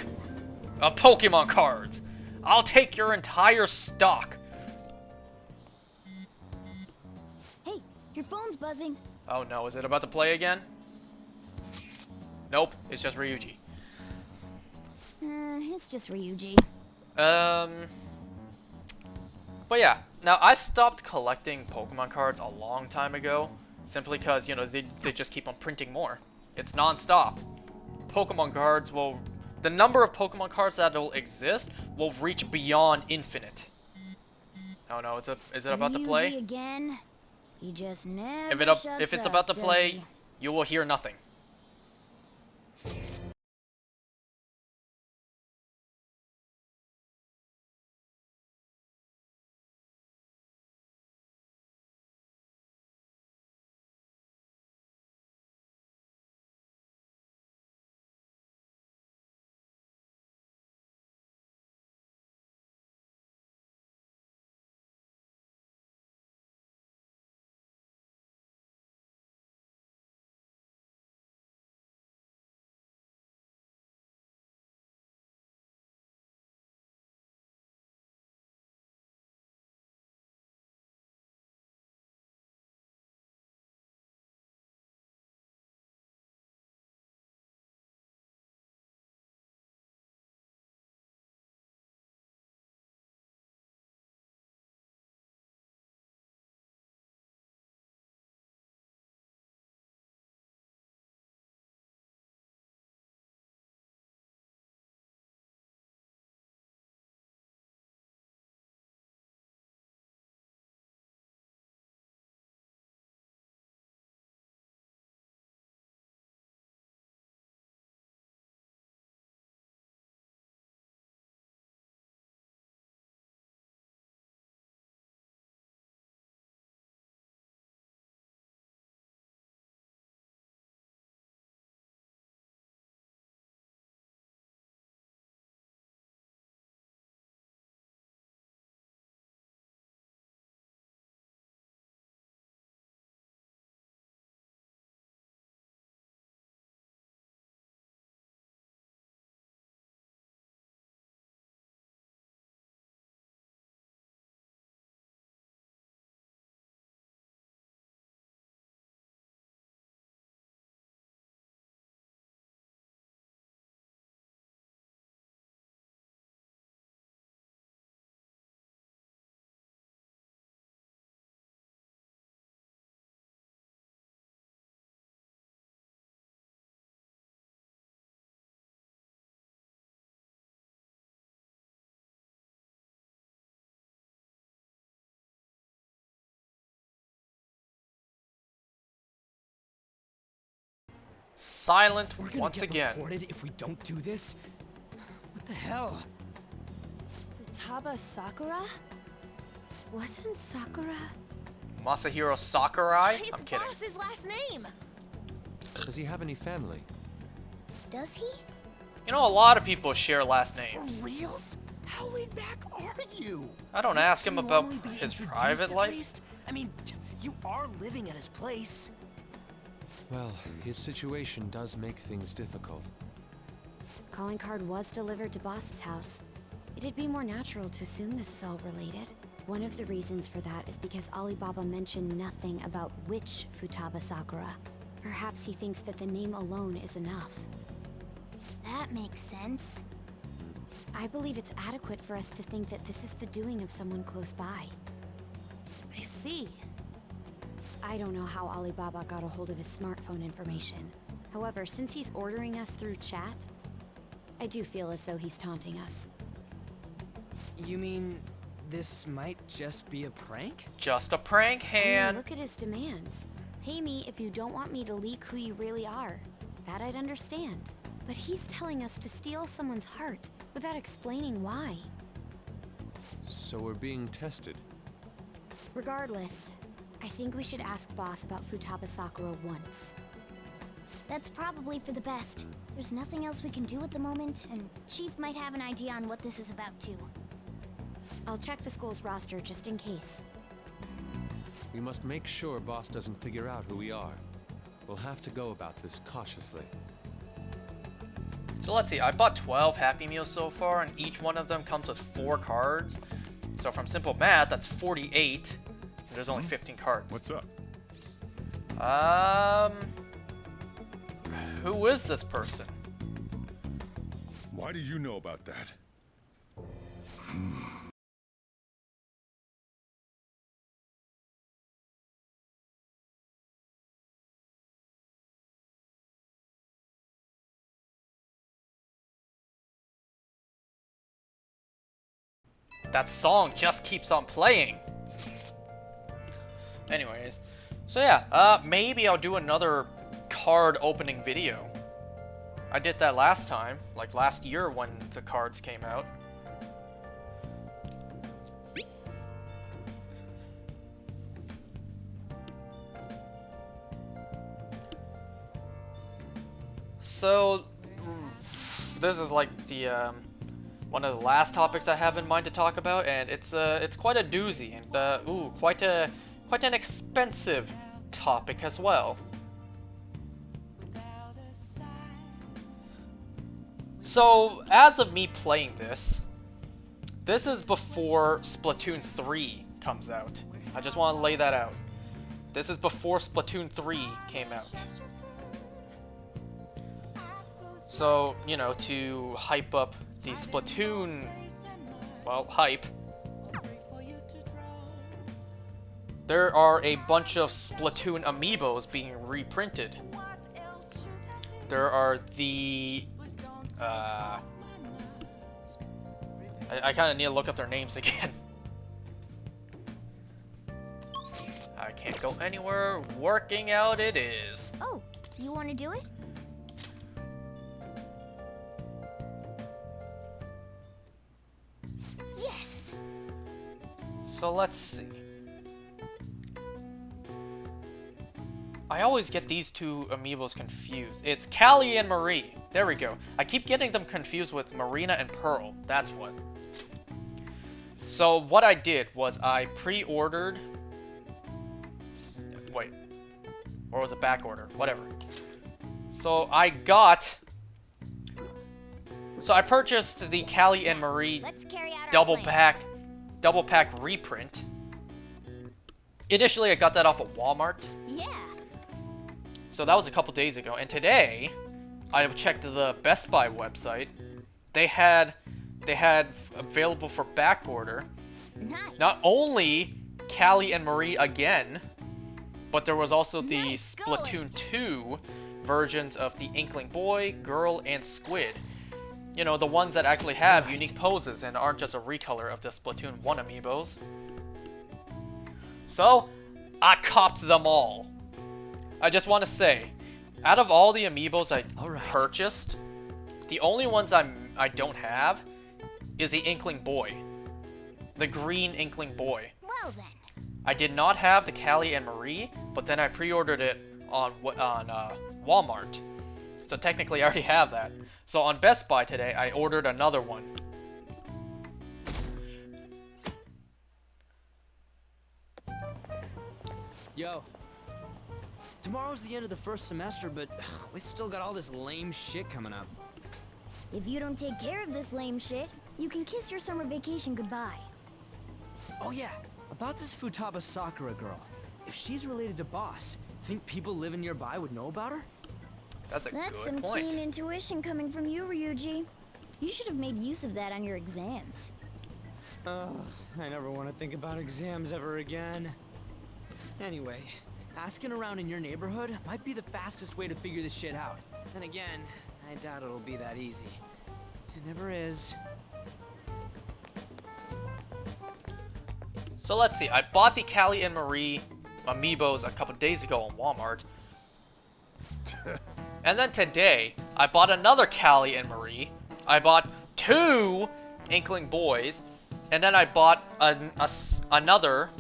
of Pokemon cards? I'll take your entire stock. Hey, your phone's buzzing. Oh no, is it about to play again? Nope, it's just Ryuji. It's just Ryuji. But yeah, now I stopped collecting Pokemon cards a long time ago, simply because, you know, they just keep on printing more. It's non-stop. Pokemon cards will... The number of Pokemon cards that will exist will reach beyond infinite. Oh no, is it about to play? Ryuji again. He just never If it's about to play, you will hear nothing. Silent once again. Reported if we don't do this? What the hell? Futaba Sakura? Wasn't Sakura? Masahiro Sakurai? It's I'm kidding. Boss's last name. Does he have any family? Does he? You know, a lot of people share last names. For reals? How laid back are you? I don't ask him about Normally be his introduced private at life. least? I mean, you are living at his place. Well, his situation does make things difficult. Calling card was delivered to Boss's house. It'd be more natural to assume this is all related. One of the reasons for that is because Alibaba mentioned nothing about which Futaba Sakura. Perhaps he thinks that the name alone is enough. That makes sense. I believe it's adequate for us to think that this is the doing of someone close by. I see. I don't know how Alibaba got a hold of his smartphone information. However, since he's ordering us through chat, I do feel as though he's taunting us. You mean this might just be a prank? Just a prank, I mean, Han. look at his demands. Pay me if you don't want me to leak who you really are. That I'd understand. But he's telling us to steal someone's heart without explaining why. So we're being tested. Regardless, I think we should ask Boss about Futaba Sakura once. That's probably for the best. There's nothing else we can do at the moment, and Chief might have an idea on what this is about too. I'll check the school's roster just in case. We must make sure Boss doesn't figure out who we are. We'll have to go about this cautiously. So let's see, I bought 12 Happy Meals so far, and each one of them comes with 4 cards. So from simple math, that's 48, and there's only 15 cards. What's up? Who is this person? Why do you know about that? That song just keeps on playing. Anyways, so yeah, maybe I'll do another card opening video. I did that last time, like last year when the cards came out. So, this is like the one of the last topics I have in mind to talk about, and it's quite a doozy, and quite an expensive topic as well. So, as of me playing this is before Splatoon 3 comes out. I just want to lay that out. This is before Splatoon 3 came out. So, you know, to hype up the Splatoon, well, hype, there are a bunch of Splatoon amiibos being reprinted. There are the, I kind of need to look up their names again. I can't go anywhere. Working out it is. Oh, you want to do it? Yes. So let's see. I always get these two amiibos confused. It's Callie and Marie. There we go. I keep getting them confused with Marina and Pearl. That's what. So what I did was I pre-ordered... Wait. Or was it back order? Whatever. So I got... So I purchased the Callie and Marie double pack reprint. Initially I got that off of Walmart. Yeah. So that was a couple days ago, and today I have checked the Best Buy website. They had available for back order. Nice. Not only Callie and Marie again, but there was also the Splatoon 2 versions of the Inkling Boy, Girl, and Squid. You know, the ones that actually have unique poses and aren't just a recolor of the Splatoon 1 amiibos. So, I copped them all. I just want to say, out of all the amiibos I purchased, the only ones I don't have is the Inkling Boy. The green Inkling Boy. Well then. I did not have the Callie and Marie, but then I pre-ordered it on Walmart. So technically I already have that. So on Best Buy today, I ordered another one. Yo. Tomorrow's the end of the first semester, but we still got all this lame shit coming up. If you don't take care of this lame shit, you can kiss your summer vacation goodbye. Oh yeah, about this Futaba Sakura girl. If she's related to Boss, think people living nearby would know about her? That's That's some keen intuition coming from you, Ryuji. You should have made use of that on your exams. Ugh, I never want to think about exams ever again. Anyway, asking around in your neighborhood might be the fastest way to figure this shit out. And again, I doubt it'll be that easy. It never is. So let's see, I bought the Callie and Marie amiibos a couple days ago on Walmart. And then today, I bought another Callie and Marie. I bought 2 Inkling Boys. And then I bought another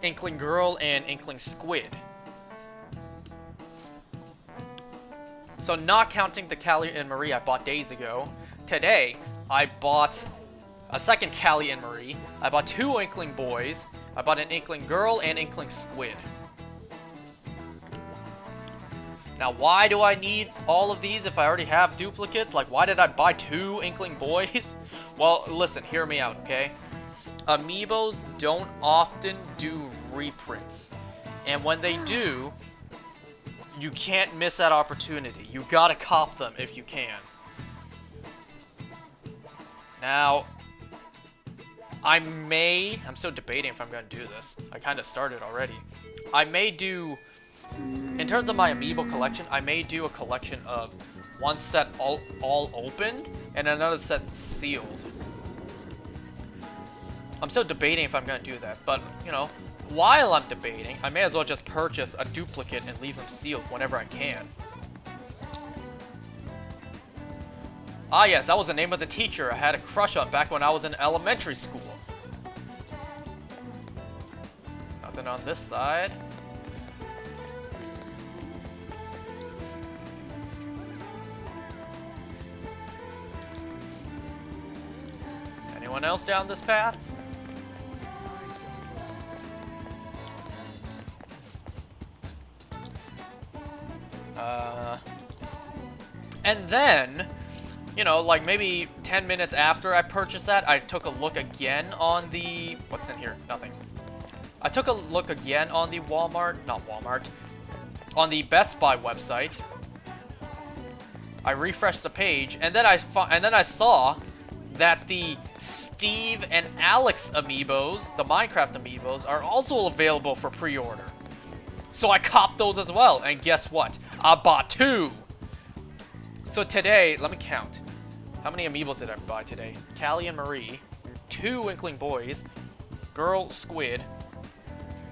Inkling Girl and Inkling Squid. So not counting the Callie and Marie I bought days ago, today I bought a second Callie and Marie. I bought 2 Inkling boys. I bought an Inkling girl and Inkling squid. Now, why do I need all of these if I already have duplicates? Like, why did I buy 2 Inkling boys? Well, listen, hear me out, okay? Amiibos don't often do reprints. And when they do, you can't miss that opportunity. You gotta cop them if you can. Now, I'm still debating if I'm gonna do this. I kind of started already. I may do, in terms of my Amiibo collection, I may do a collection of one set all opened and another set sealed. I'm still debating if I'm gonna do that, but you know, while I'm debating, I may as well just purchase a duplicate and leave them sealed whenever I can. Ah yes, that was the name of the teacher I had a crush on back when I was in elementary school. Nothing on this side. Anyone else down this path? And then, you know, like maybe 10 minutes after I purchased that, I took a look again on the... What's in here? Nothing. I took a look again on the on the Best Buy website. I refreshed the page, and then I saw that the Steve and Alex amiibos, the Minecraft amiibos, are also available for pre-order. So I copped those as well, and guess what? I bought 2! So today, let me count. How many amiibos did I buy today? Callie and Marie, 2 Inkling boys, girl Squid,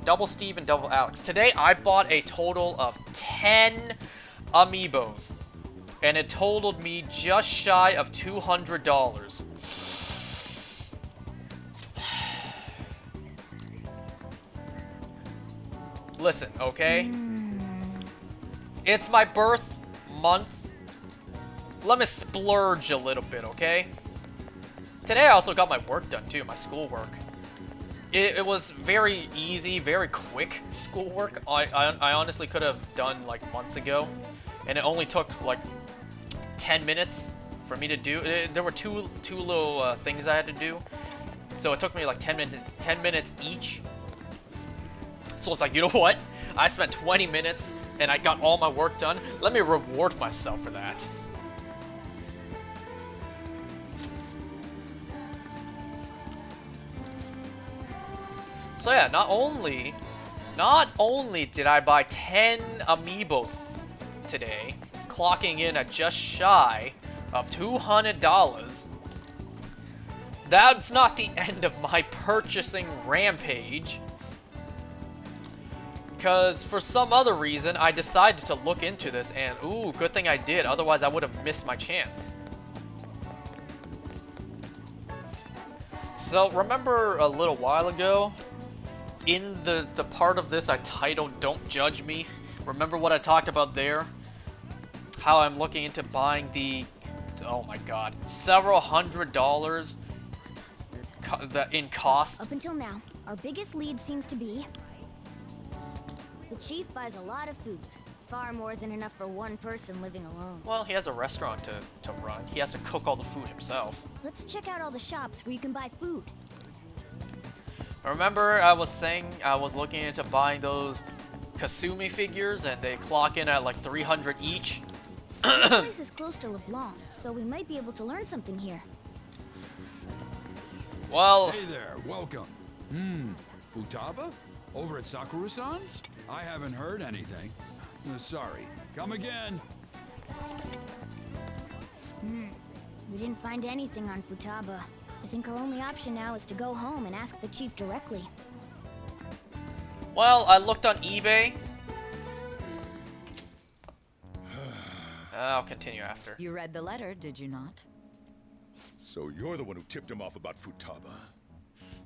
double Steve and double Alex. Today I bought a total of 10 amiibos, and it totaled me just shy of $200. Listen, okay? It's my birth month. Let me splurge a little bit, okay? Today I also got my work done too, my schoolwork. It was very easy, very quick schoolwork. I honestly could have done like months ago, and it only took like 10 minutes for me to do. There were two little things I had to do, so it took me like 10 minutes each. So it's like, you know what? I spent 20 minutes and I got all my work done. Let me reward myself for that. So yeah, not only did I buy 10 amiibos today, clocking in at just shy of $200, that's not the end of my purchasing rampage. Because for some other reason, I decided to look into this, and ooh, good thing I did, otherwise I would have missed my chance. So remember a little while ago, in the part of this I titled Don't Judge Me, remember what I talked about there? How I'm looking into buying the, oh my god, several $100s in cost. Up until now, our biggest lead seems to be the chief buys a lot of food. Far more than enough for one person living alone. Well, he has a restaurant to run. He has to cook all the food himself. Let's check out all the shops where you can buy food. Remember I was saying I was looking into buying those Kasumi figures and they clock in at like 300 each? This place is close to LeBlanc, so we might be able to learn something here. Well... Hey there, welcome. Futaba? Over at Sakura-san's? I haven't heard anything. Sorry. Come again. We didn't find anything on Futaba. I think our only option now is to go home and ask the chief directly. Well, I looked on eBay. I'll continue after. You read the letter, did you not? So you're the one who tipped him off about Futaba.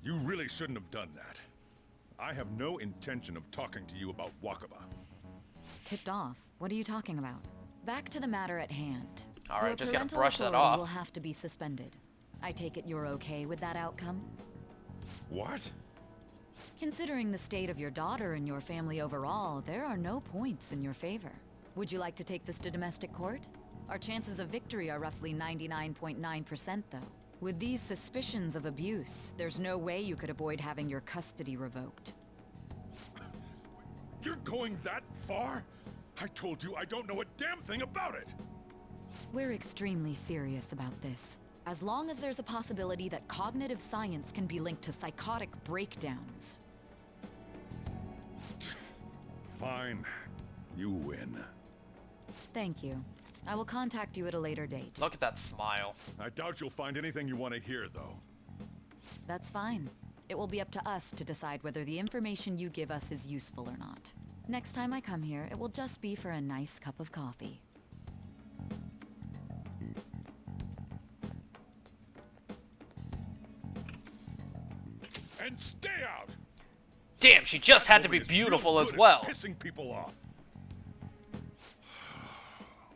You really shouldn't have done that. I have no intention of talking to you about Wakaba. Tipped off? What are you talking about? Back to the matter at hand. Alright, just gotta Your brush that parental authority off. will have to be suspended. I take it you're okay with that outcome? What? Considering the state of your daughter and your family overall, there are no points in your favor. Would you like to take this to domestic court? Our chances of victory are roughly 99.9% though. With these suspicions of abuse, there's no way you could avoid having your custody revoked. You're going that far? I told you I don't know a damn thing about it! We're extremely serious about this. As long as there's a possibility that cognitive science can be linked to psychotic breakdowns. Fine. You win. Thank you. I will contact you at a later date. Look at that smile. I doubt you'll find anything you want to hear, though. That's fine. It will be up to us to decide whether the information you give us is useful or not. Next time I come here, it will just be for a nice cup of coffee. And stay out! Damn, she just had to be beautiful as well. Pissing people off.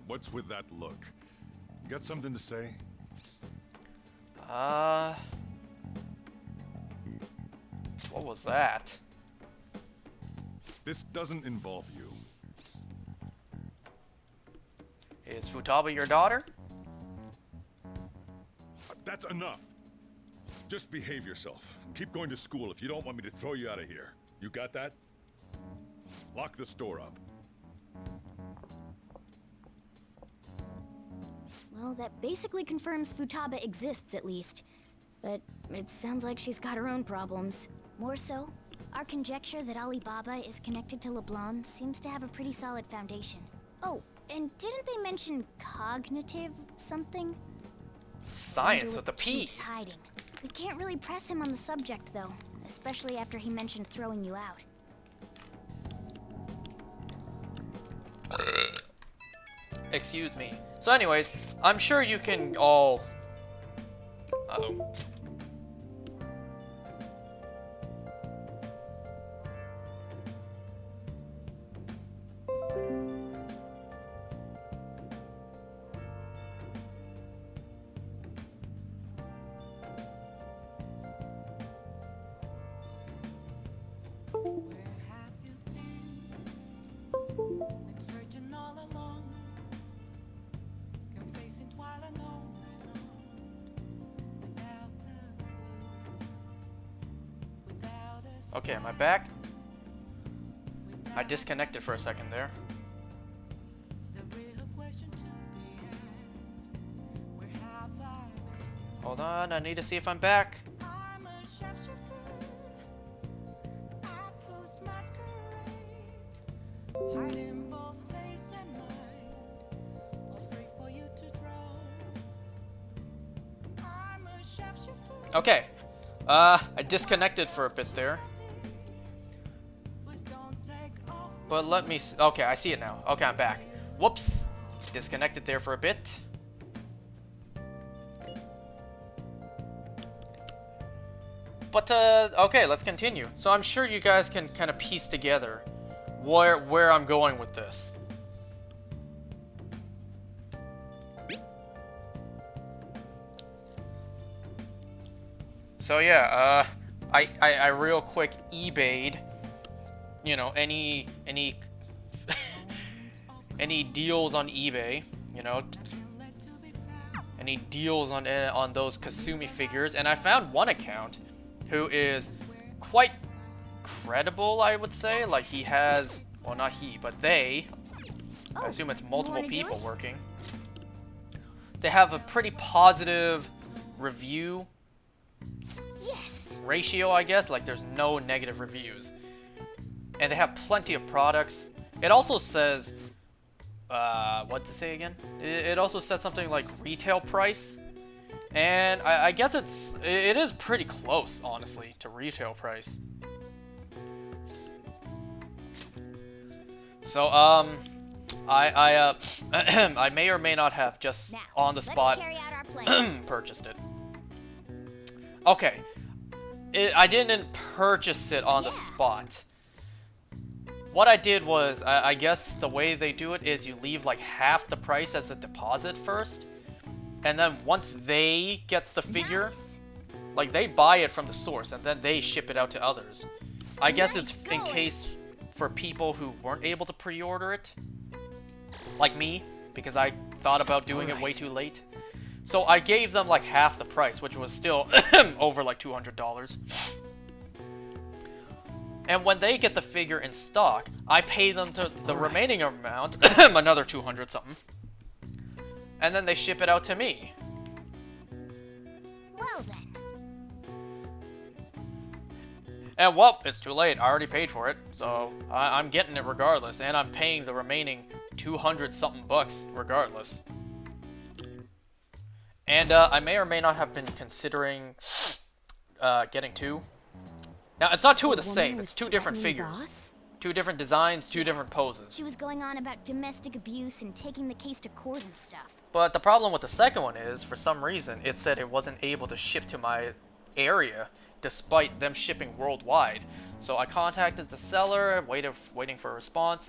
What's with that look? You got something to say? What was that? This doesn't involve you. Is Futaba your daughter? That's enough. Just behave yourself. Keep going to school if you don't want me to throw you out of here. You got that? Lock the store up. Well, that basically confirms Futaba exists, at least. But it sounds like she's got her own problems. More so, our conjecture that Alibaba is connected to LeBlanc seems to have a pretty solid foundation. Oh, and didn't they mention cognitive something? Science with a P. He's hiding. We can't really press him on the subject, though, especially after he mentioned throwing you out. Excuse me. So anyways, I'm sure you can all... Uh-oh. Okay, am I back? I disconnected for a second there. Hold on, I need to see if I'm back. Okay, I disconnected for a bit there. But let me okay, I see it now. Okay, I'm back. Whoops. Disconnected there for a bit. But, okay, let's continue. So I'm sure you guys can kind of piece together where I'm going with this. So yeah, I real quick eBay'd, you know, any any deals on eBay, you know, any deals on those Kasumi figures, and I found one account who is quite credible, I would say. Like, he has, well, not he, but they, I assume it's multiple people working. They have a pretty positive review ratio, I guess. Like, there's no negative reviews. And they have plenty of products. It also says, what to say again? It also says something like retail price. And I guess it is pretty close, honestly, to retail price. So, I may or may not have just on the spot purchased it. Okay. I didn't purchase it on the spot. What I did was, I guess the way they do it is you leave like half the price as a deposit first, and then once they get the figure, like they buy it from the source and then they ship it out to others. I guess it's in case for people who weren't able to pre-order it, like me, because I thought about doing it way too late. So I gave them like half the price, which was still over like $200. And when they get the figure in stock, I pay them the remaining amount, another 200 something. And then they ship it out to me. Well then. And well, it's too late. I already paid for it, so I'm getting it regardless, and I'm paying the remaining 200 something bucks regardless. And I may or may not have been considering getting two. Now, it's not two of the same. It's two different figures. Two different designs, two different poses. She was going on about domestic abuse and taking the case to court and stuff. But the problem with the second one is, for some reason, it said it wasn't able to ship to my area, despite them shipping worldwide. So I contacted the seller, waiting for a response.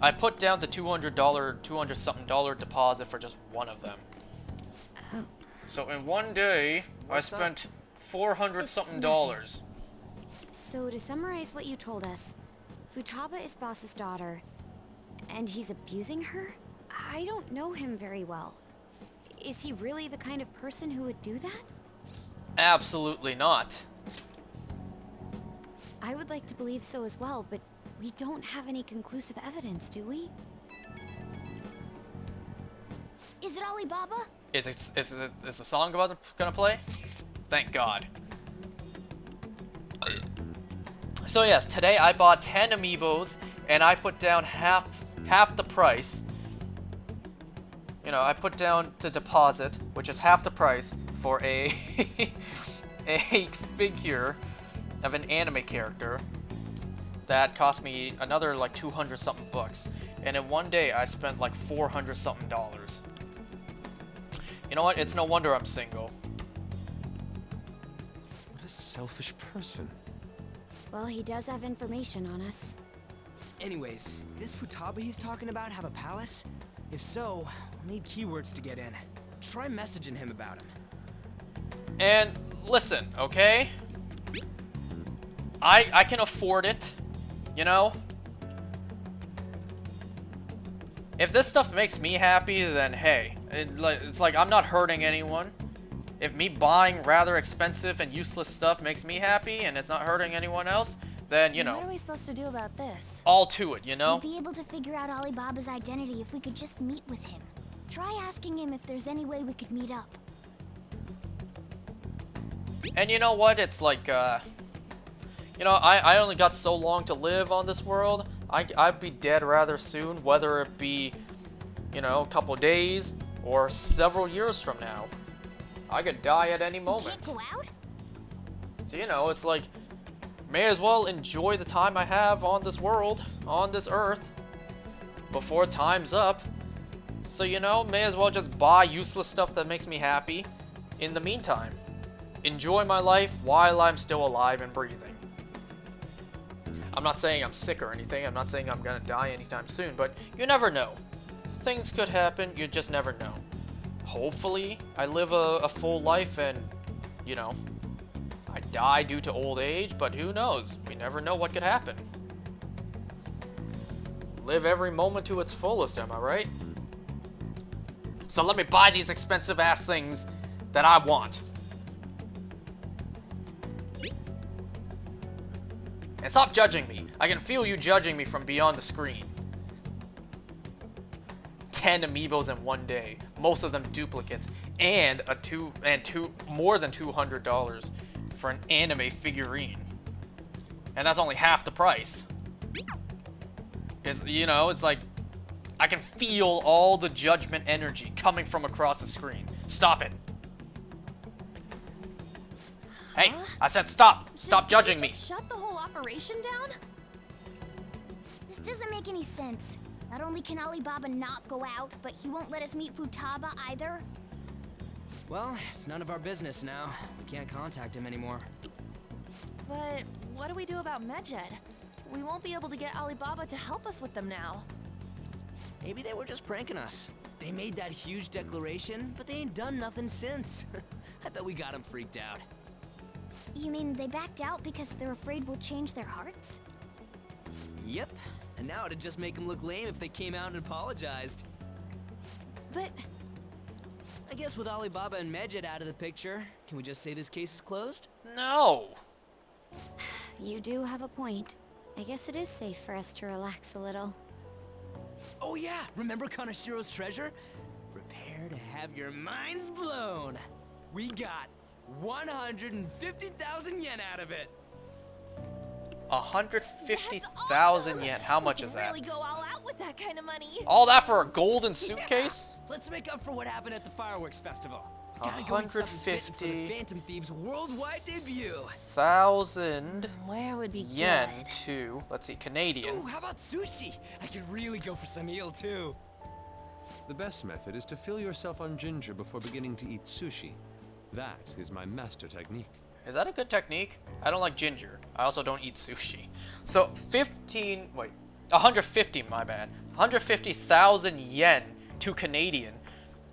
I put down the $200 something deposit for just one of them. Oh. So in one day, I spent $400 something dollars. So to summarize what you told us, Futaba is Boss's daughter, and he's abusing her? I don't know him very well. Is he really the kind of person who would do that? Absolutely not. I would like to believe so as well, but we don't have any conclusive evidence, do we? Is it Alibaba? Is the song gonna play? Thank God. So yes, today I bought 10 amiibos, and I put down half the price. You know, I put down the deposit, which is half the price for a a figure of an anime character that cost me another like 200 something bucks. And in one day I spent like 400 something dollars. You know what? It's no wonder I'm single. What a selfish person. Well, he does have information on us. Anyways, this Futaba he's talking about have a palace? If so, we'll need keywords to get in. Try messaging him about him. And listen, okay? I can afford it, you know? If this stuff makes me happy, then hey, it's like I'm not hurting anyone. If me buying rather expensive and useless stuff makes me happy and it's not hurting anyone else, then, you know. What are we supposed to do about this? All to it, you know? We'd be able to figure out Alibaba's identity if we could just meet with him. Try asking him if there's any way we could meet up. And you know what? It's like, you know, I only got so long to live on this world. I'd be dead rather soon, whether it be, you know, a couple days or several years from now. I could die at any moment. You can't go out? So, you know, it's like, may as well enjoy the time I have on this world, on this earth, before time's up. So, you know, may as well just buy useless stuff that makes me happy in the meantime. Enjoy my life while I'm still alive and breathing. I'm not saying I'm sick or anything. I'm not saying I'm gonna die anytime soon, but you never know. Things could happen, you just never know. Hopefully, I live a full life and, you know, I die due to old age, but who knows? We never know what could happen. Live every moment to its fullest, am I right? So let me buy these expensive ass things that I want. And stop judging me. I can feel you judging me from beyond the screen. 10 amiibos in one day, most of them duplicates, and more than $200 for an anime figurine. And that's only half the price. It's, you know, it's like I can feel all the judgment energy coming from across the screen. Stop it. Hey, I said stop. Stop judging me. Shut the whole operation down? This doesn't make any sense. Not only can Alibaba not go out, but he won't let us meet Futaba either. Well, it's none of our business now. We can't contact him anymore. But what do we do about Medjed? We won't be able to get Alibaba to help us with them now. Maybe they were just pranking us. They made that huge declaration, but they ain't done nothing since. I bet we got them freaked out. You mean they backed out because they're afraid we'll change their hearts? Yep. And now it'd just make them look lame if they came out and apologized. But I guess with Alibaba and Medjed out of the picture, can we just say this case is closed? No. you do have a point. I guess it is safe for us to relax a little. Oh yeah, remember Kanashiro's treasure? Prepare to have your minds blown. We got 150,000 yen out of it. 150,000 yen. How much is that? Really go all out with that kind of money. All that for a golden suitcase? Let's make up for what happened at the fireworks festival. Gotta go eat something fitting for the Phantom Thieves' worldwide debut. 1,000 Where would be yen good? to, let's see, Canadian. Ooh, how about sushi? I could really go for some eel too. The best method is to fill yourself on ginger before beginning to eat sushi. That is my master technique. Is that a good technique? I don't like ginger. I also don't eat sushi. So 150, my bad. 150,000 yen to Canadian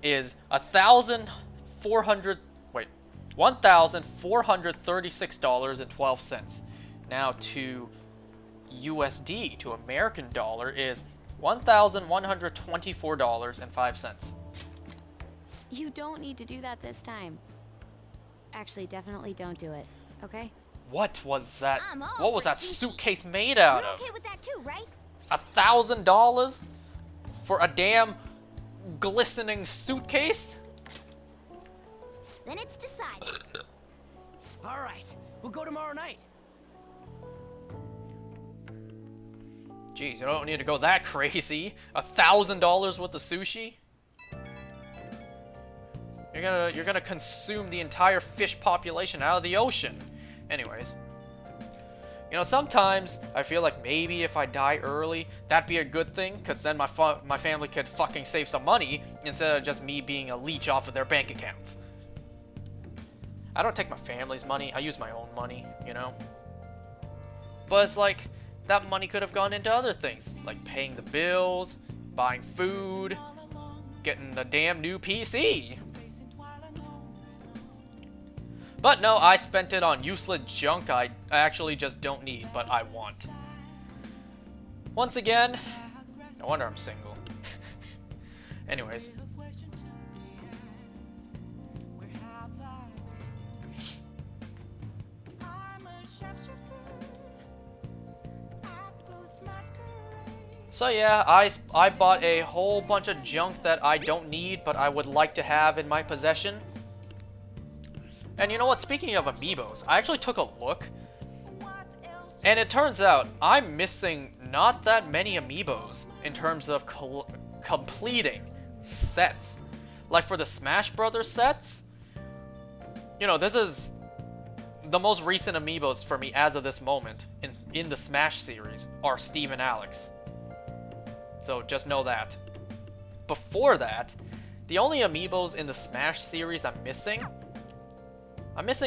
is $1,436.12. Now to USD, to American dollar, is $1,124.05. You don't need to do that this time. Actually, definitely don't do it, okay? What was that? I'm all What was for that sushi. suitcase made out You're of? okay with that too, right? $1,000 for a damn glistening suitcase? Then it's decided. All right, we'll go tomorrow night. Jeez, you don't need to go that crazy. $1,000 worth of sushi? You're gonna consume the entire fish population out of the ocean. Anyways. You know, sometimes I feel like maybe if I die early, that'd be a good thing, because then my family could fucking save some money instead of just me being a leech off of their bank accounts. I don't take my family's money, I use my own money, you know? But it's like, that money could have gone into other things, like paying the bills, buying food, getting a damn new PC. But no, I spent it on useless junk I actually just don't need, but I want. Once again, no wonder I'm single. Anyways. So yeah, I bought a whole bunch of junk that I don't need, but I would like to have in my possession. And you know what, speaking of amiibos, I actually took a look, and it turns out I'm missing not that many amiibos in terms of completing sets. Like for the Smash Brothers sets, you know, this is the most recent amiibos for me as of this moment in the Smash series are Steve and Alex. So just know that. Before that, the only amiibos in the Smash series I'm missing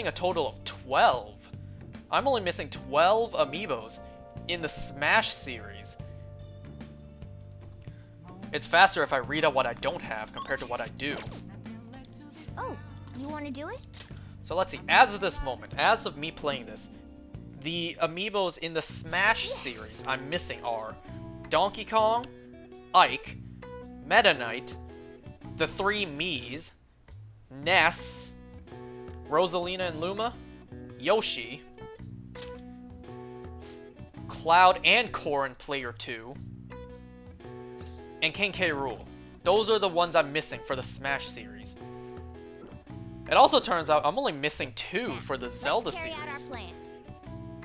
a total of 12. I'm only missing 12 amiibos in the Smash series. It's faster if I read out what I don't have compared to what I do. Oh, you want to do it? So let's see, as of this moment, as of me playing this, the amiibos in the Smash series I'm missing are Donkey Kong, Ike, Meta Knight, the 3 Miis, Ness, Rosalina and Luma, Yoshi, Cloud and Corrin Player 2, and King K. Rool. Those are the ones I'm missing for the Smash series. It also turns out I'm only missing 2 for the Zelda series.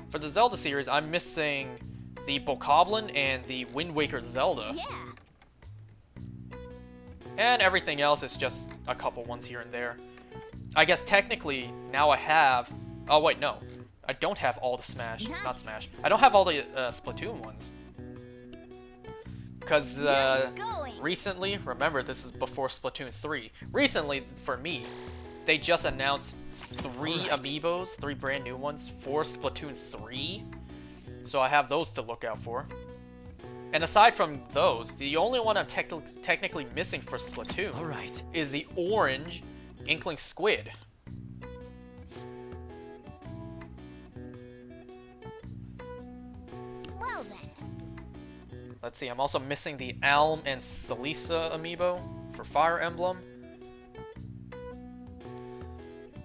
For the Zelda series, I'm missing the Bokoblin and the Wind Waker Zelda. Yeah. And everything else is just a couple ones here and there. I guess technically, now I have... Oh, wait, no. I don't have all the Smash. Nice. Not Smash. I don't have all the Splatoon ones. Because recently, remember, this is before Splatoon 3. Recently, for me, they just announced 3 amiibos, 3 brand new ones for Splatoon 3. So I have those to look out for. And aside from those, the only one I'm technically missing for Splatoon is the orange Inkling Squid. Well then. Let's see, I'm also missing the Alm and Celisa amiibo for Fire Emblem.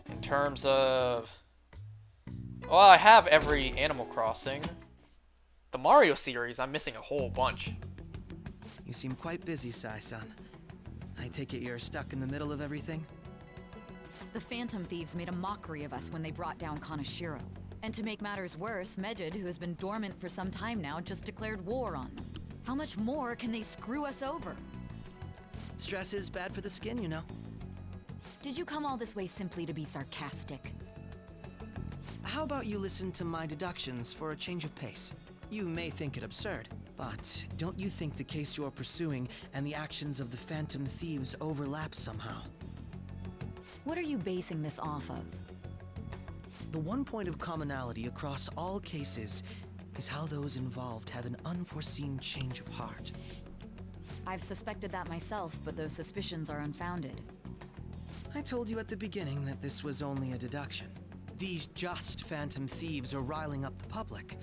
In terms of... Well, I have every Animal Crossing. The Mario series, I'm missing a whole bunch. You seem quite busy, Sai-san. I take it you're stuck in the middle of everything? The Phantom Thieves made a mockery of us when they brought down Kaneshiro. And to make matters worse, Medjed, who has been dormant for some time now, just declared war on them. How much more can they screw us over? Stress is bad for the skin, you know. Did you come all this way simply to be sarcastic? How about you listen to my deductions for a change of pace? You may think it absurd, but don't you think the case you're pursuing and the actions of the Phantom Thieves overlap somehow? What are you basing this off of? The one point of commonality across all cases is how those involved have an unforeseen change of heart. I've suspected that myself, but those suspicions are unfounded. I told you at the beginning that this was only a deduction. These just Phantom Thieves are riling up the public.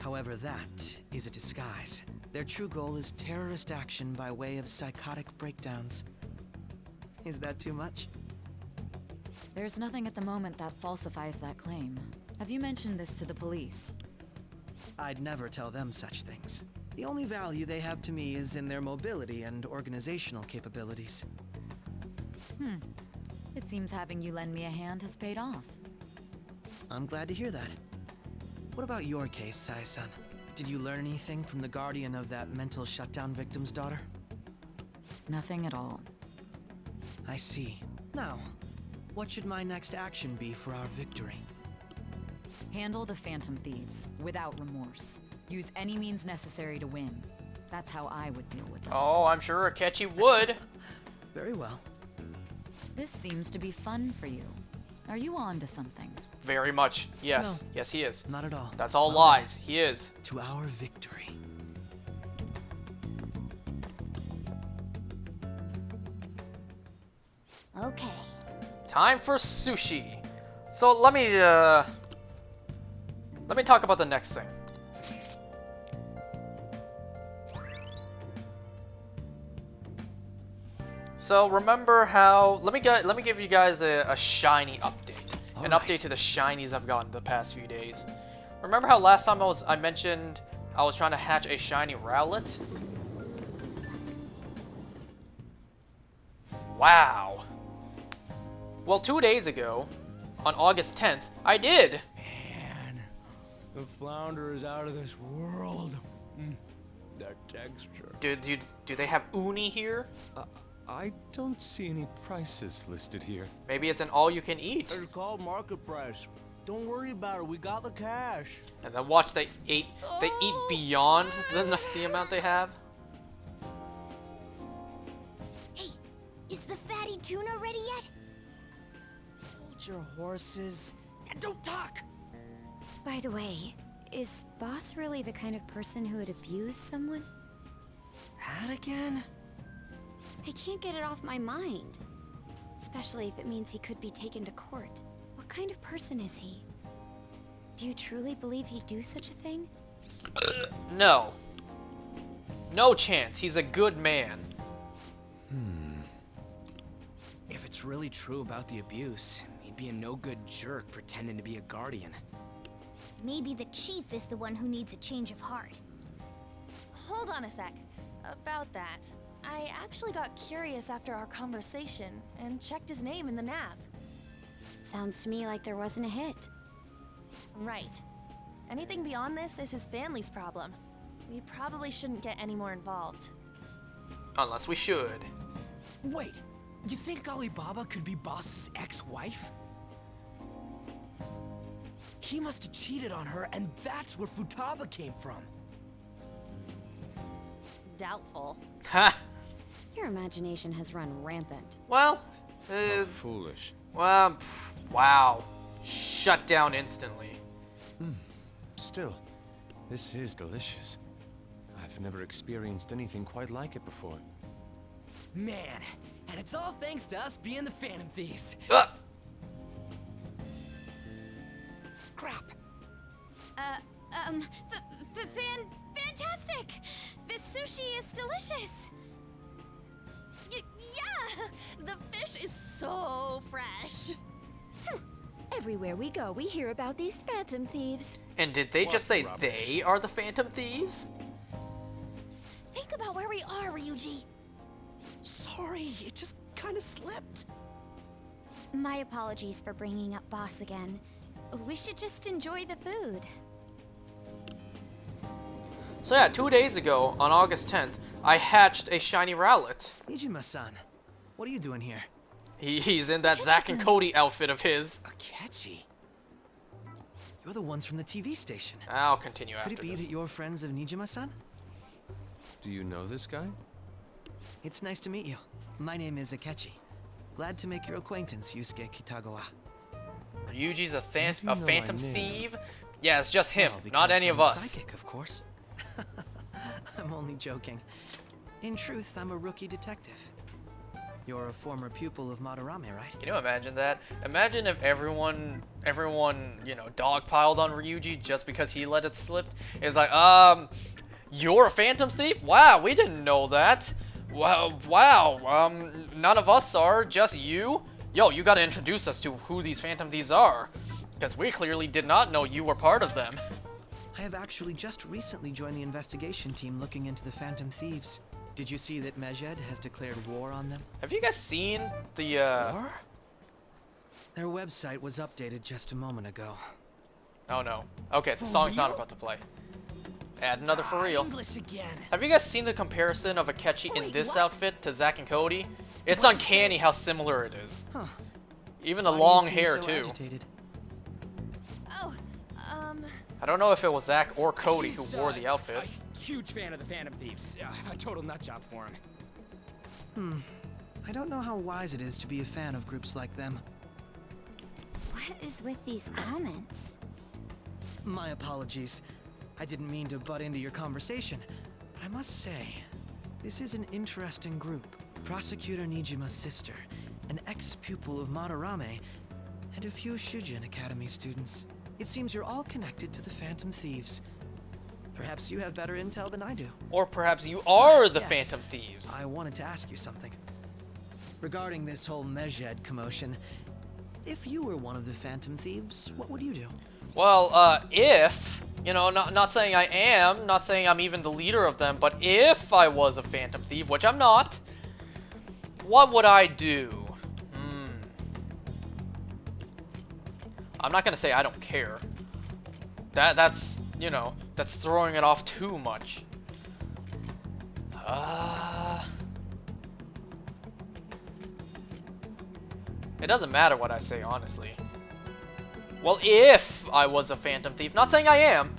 However, that is a disguise. Their true goal is terrorist action by way of psychotic breakdowns. Is that too much? There's nothing at the moment that falsifies that claim. Have you mentioned this to the police? I'd never tell them such things. The only value they have to me is in their mobility and organizational capabilities. It seems having you lend me a hand has paid off. I'm glad to hear that. What about your case, Sai-san? Did you learn anything from the guardian of that mental shutdown victim's daughter? Nothing at all. I see. Now, what should my next action be for our victory? Handle the Phantom Thieves, without remorse. Use any means necessary to win. That's how I would deal with them. Oh, I'm sure Akechi would. Very well. This seems to be fun for you. Are you on to something? Very much. Yes. No. Yes, he is. Not at all. That's all lies. He is. To our victory. Okay. Time for sushi. So let me talk about the next thing. So remember how? Let me give you guys a shiny update. An update to the shinies I've gotten the past few days. Remember how last time I mentioned I was trying to hatch a shiny Rowlet? Wow. Well, 2 days ago, on August 10th, I did. Man, the flounder is out of this world. That texture. Do they have uni here? I don't see any prices listed here. Maybe it's an all-you-can-eat. It's called market price. Don't worry about it. We got the cash. And then watch they eat beyond the amount they have. Hey, is the fatty tuna ready yet? Hold your horses and don't talk. By the way, is Boss really the kind of person who would abuse someone? That again? I can't get it off my mind. Especially if it means he could be taken to court. What kind of person is he? Do you truly believe he'd do such a thing? No. No chance. He's a good man. If it's really true about the abuse, he'd be a no-good jerk pretending to be a guardian. Maybe the chief is the one who needs a change of heart. Hold on a sec. About that, I actually got curious after our conversation and checked his name in the nav. Sounds to me like there wasn't a hit. Right. Anything beyond this is his family's problem. We probably shouldn't get any more involved. Unless we should. Wait, you think Alibaba could be Boss's ex-wife? He must have cheated on her, and that's where Futaba came from. Doubtful. Ha! Your imagination has run rampant. Well, foolish. Well, wow. Shut down instantly. Still, this is delicious. I've never experienced anything quite like it before. Man, and it's all thanks to us being the Phantom Thieves. Crap. Fantastic! This sushi is delicious! Yeah! The fish is so fresh. Everywhere we go, we hear about these Phantom Thieves. And did they just say they are the Phantom Thieves? Think about where we are, Ryuji. Sorry, it just kind of slipped. My apologies for bringing up Boss again. We should just enjoy the food. So yeah, 2 days ago, on August 10th, I hatched a shiny Rowlet. Nijima-san, what are you doing here? He's in that Zack and Cody outfit of his. Akechi? You're the ones from the TV station. I'll continue after Could it be this. that you're friends of Nijima-san? Do you know this guy? It's nice to meet you. My name is Akechi. Glad to make your acquaintance, Yusuke Kitagawa. Ryuji's a you know my Phantom name? Thief? Yeah, it's just him, Well, not because any of I'm a us. Psychic, of course. I'm only joking. In truth, I'm a rookie detective. You're a former pupil of Madarame, right? Can you imagine that? Imagine if everyone, you know, dogpiled on Ryuji just because he let it slip. It's like, you're a Phantom Thief? Wow, we didn't know that. Wow, none of us are, just you? Yo, you gotta introduce us to who these Phantom Thieves are. Because we clearly did not know you were part of them. I have actually just recently joined the investigation team looking into the Phantom Thieves. Did you see that Medjed has declared war on them? Have you guys seen the, War? Their website was updated just a moment ago. Oh no. Okay, the song's not about to play. Add another for real. English again. Have you guys seen the comparison of Akechi in this outfit to Zack and Cody? It's uncanny how similar it is. Huh. Even the Why do you long seem hair, so too. agitated? I don't know if it was Zack or Cody She's, who wore the outfit. A huge fan of the Phantom Thieves. A total nutjob for him. I don't know how wise it is to be a fan of groups like them. What is with these comments? My apologies. I didn't mean to butt into your conversation. But I must say, this is an interesting group. Prosecutor Nijima's sister, an ex-pupil of Madarame, and a few Shujin Academy students. It seems you're all connected to the Phantom Thieves. Perhaps you have better intel than I do. Or perhaps you are the Yes. Phantom Thieves. I wanted to ask you something. Regarding this whole Medjed commotion, if you were one of the Phantom Thieves, what would you do? Well, if, you know, not saying I am, not saying I'm even the leader of them, but if I was a Phantom Thief, which I'm not, what would I do? I'm not gonna say I don't care. That's, you know, that's throwing it off too much. It doesn't matter what I say, honestly. Well, if I was a Phantom Thief, not saying I am,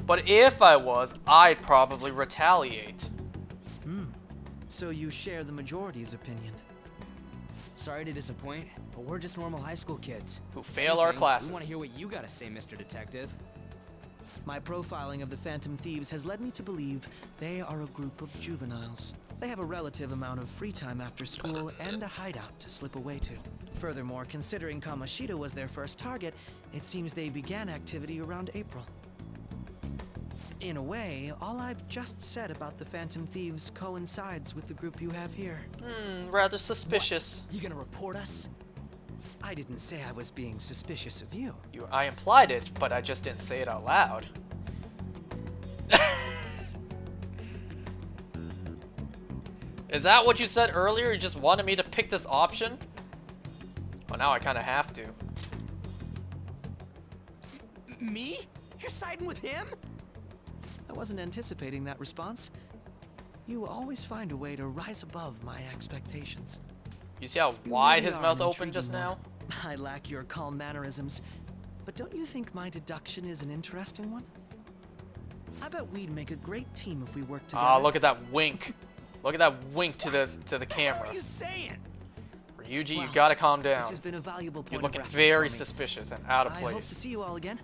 but if I was, I'd probably retaliate. So you share the majority's opinion. Sorry to disappoint, but we're just normal high school kids. Who fail our classes. We want to hear what you gotta say, Mr. Detective. My profiling of the Phantom Thieves has led me to believe they are a group of juveniles. They have a relative amount of free time after school and a hideout to slip away to. Furthermore, considering Kamoshida was their first target, it seems they began activity around April. In a way, all I've just said about the Phantom Thieves coincides with the group you have here. Rather suspicious. You gonna report us? I didn't say I was being suspicious of you. I implied it, but I just didn't say it out loud. Is that what you said earlier? You just wanted me to pick this option? Well, now I kind of have to. Me? You're siding with him? I wasn't anticipating that response. You always find a way to rise above my expectations. You see how You wide really his are mouth an opened just intriguing now? one. I lack your calm mannerisms, but don't you think my deduction is an interesting one? I bet we'd make a great team if we worked together. Ah, look at that wink. Look at that wink to the camera. What are you saying? Ryuji, you Well, gotta calm down. This has been a valuable point You're of looking reference very for me. suspicious and out of I hope place. to see you all again.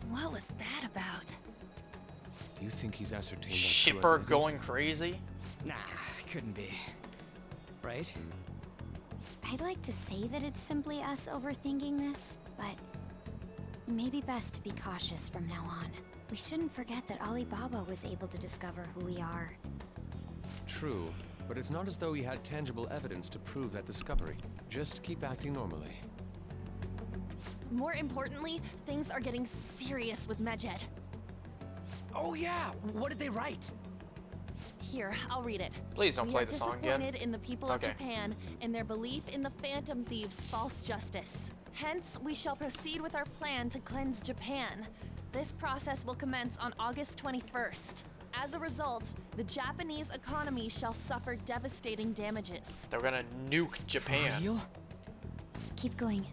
What was that about? Do you think he's ascertained our true Shipper identities? going crazy? Nah, couldn't be. Right? I'd like to say that it's simply us overthinking this, but maybe best to be cautious from now on. We shouldn't forget that Alibaba was able to discover who we are. True, but it's not as though he had tangible evidence to prove that discovery. Just keep acting normally. More importantly, things are getting serious with Medjed. Oh yeah, what did they write? Here, I'll read it. Please don't play the song again. We are disappointed in the people of Japan and their belief in the Phantom Thieves' false justice. Hence, we shall proceed with our plan to cleanse Japan. This process will commence on August 21st. As a result, the Japanese economy shall suffer devastating damages. They're gonna nuke Japan. For real? Keep going.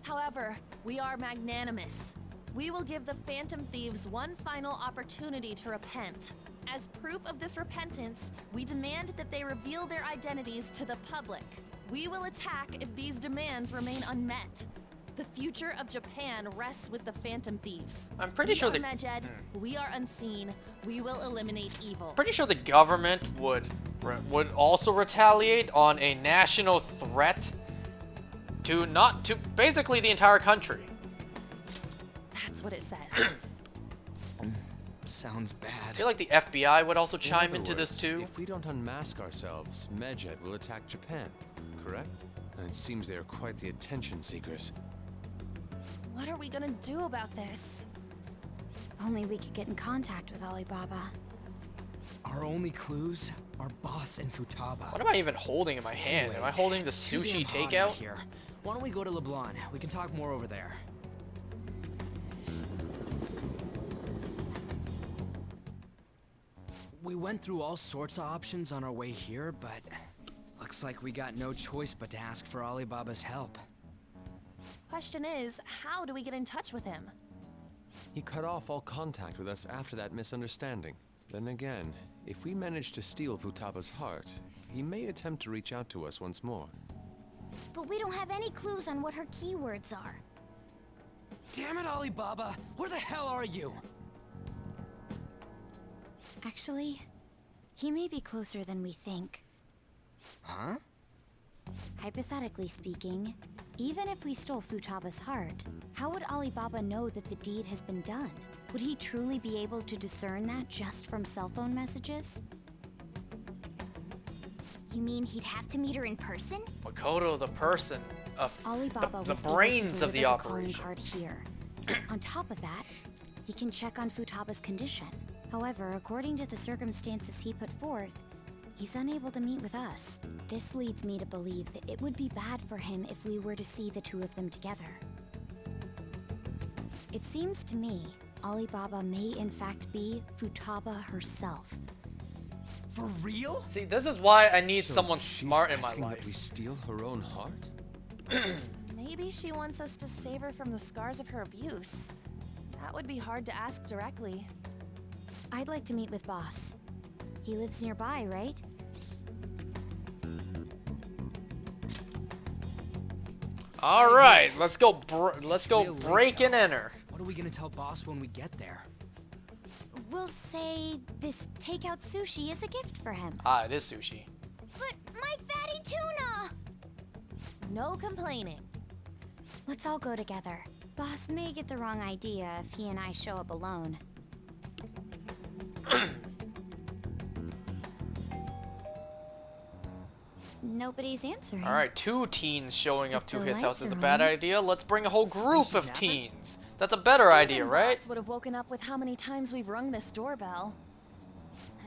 However, we are magnanimous. We will give the Phantom Thieves one final opportunity to repent. As proof of this repentance, we demand that they reveal their identities to the public. We will attack if these demands remain unmet. The future of Japan rests with the Phantom Thieves. I'm pretty sure we the are Medjed, we are unseen. We will eliminate evil. Pretty sure the government would also retaliate on a national threat to basically the entire country. That's what it says. Sounds bad. I feel like the FBI would also chime In into other this words, too. If we don't unmask ourselves, Medjed will attack Japan, correct? And it seems they are quite the attention seekers. What are we gonna do about this? Only we could get in contact with Alibaba. Our only clues are Boss and Futaba. What am I even holding in my hand? Am I Anyways, holding the it's too sushi damn hot takeout? out here. Why don't we go to Leblon? We can talk more over there. We went through all sorts of options on our way here, but looks like we got no choice but to ask for Alibaba's help. Question is, how do we get in touch with him? He cut off all contact with us after that misunderstanding. Then again, if we manage to steal Futaba's heart, he may attempt to reach out to us once more. But we don't have any clues on what her keywords are. Damn it, Alibaba! Where the hell are you? Actually, he may be closer than we think. Huh? Hypothetically speaking, even if we stole Futaba's heart, how would Alibaba know that the deed has been done? Would he truly be able to discern that just from cell phone messages? You mean he'd have to meet her in person? Makoto, the person of Alibaba the was brains able to of the deliver calling operation. card here. On top of that, he can check on Futaba's condition. However, according to the circumstances he put forth, he's unable to meet with us. This leads me to believe that it would be bad for him if we were to see the two of them together. It seems to me Alibaba may in fact be Futaba herself. For real? See, this is why I need So someone she's smart in my asking life. that we steal her own heart? Maybe she wants us to save her from the scars of her abuse. That would be hard to ask directly. I'd like to meet with Boss. He lives nearby, right? All right, let's go. Let's go Real late, break and though. enter. What are we gonna tell Boss when we get there? We'll say this takeout sushi is a gift for him. Ah, it is sushi. But my fatty tuna! No complaining. Let's all go together. Boss may get the wrong idea if he and I show up alone. Nobody's answering. All right, 2 teens showing up to The his house lights is a are bad on. idea. Let's bring a whole group of napping? teens. That's a better idea, Even right? Boss would have woken up with how many times we've rung this doorbell.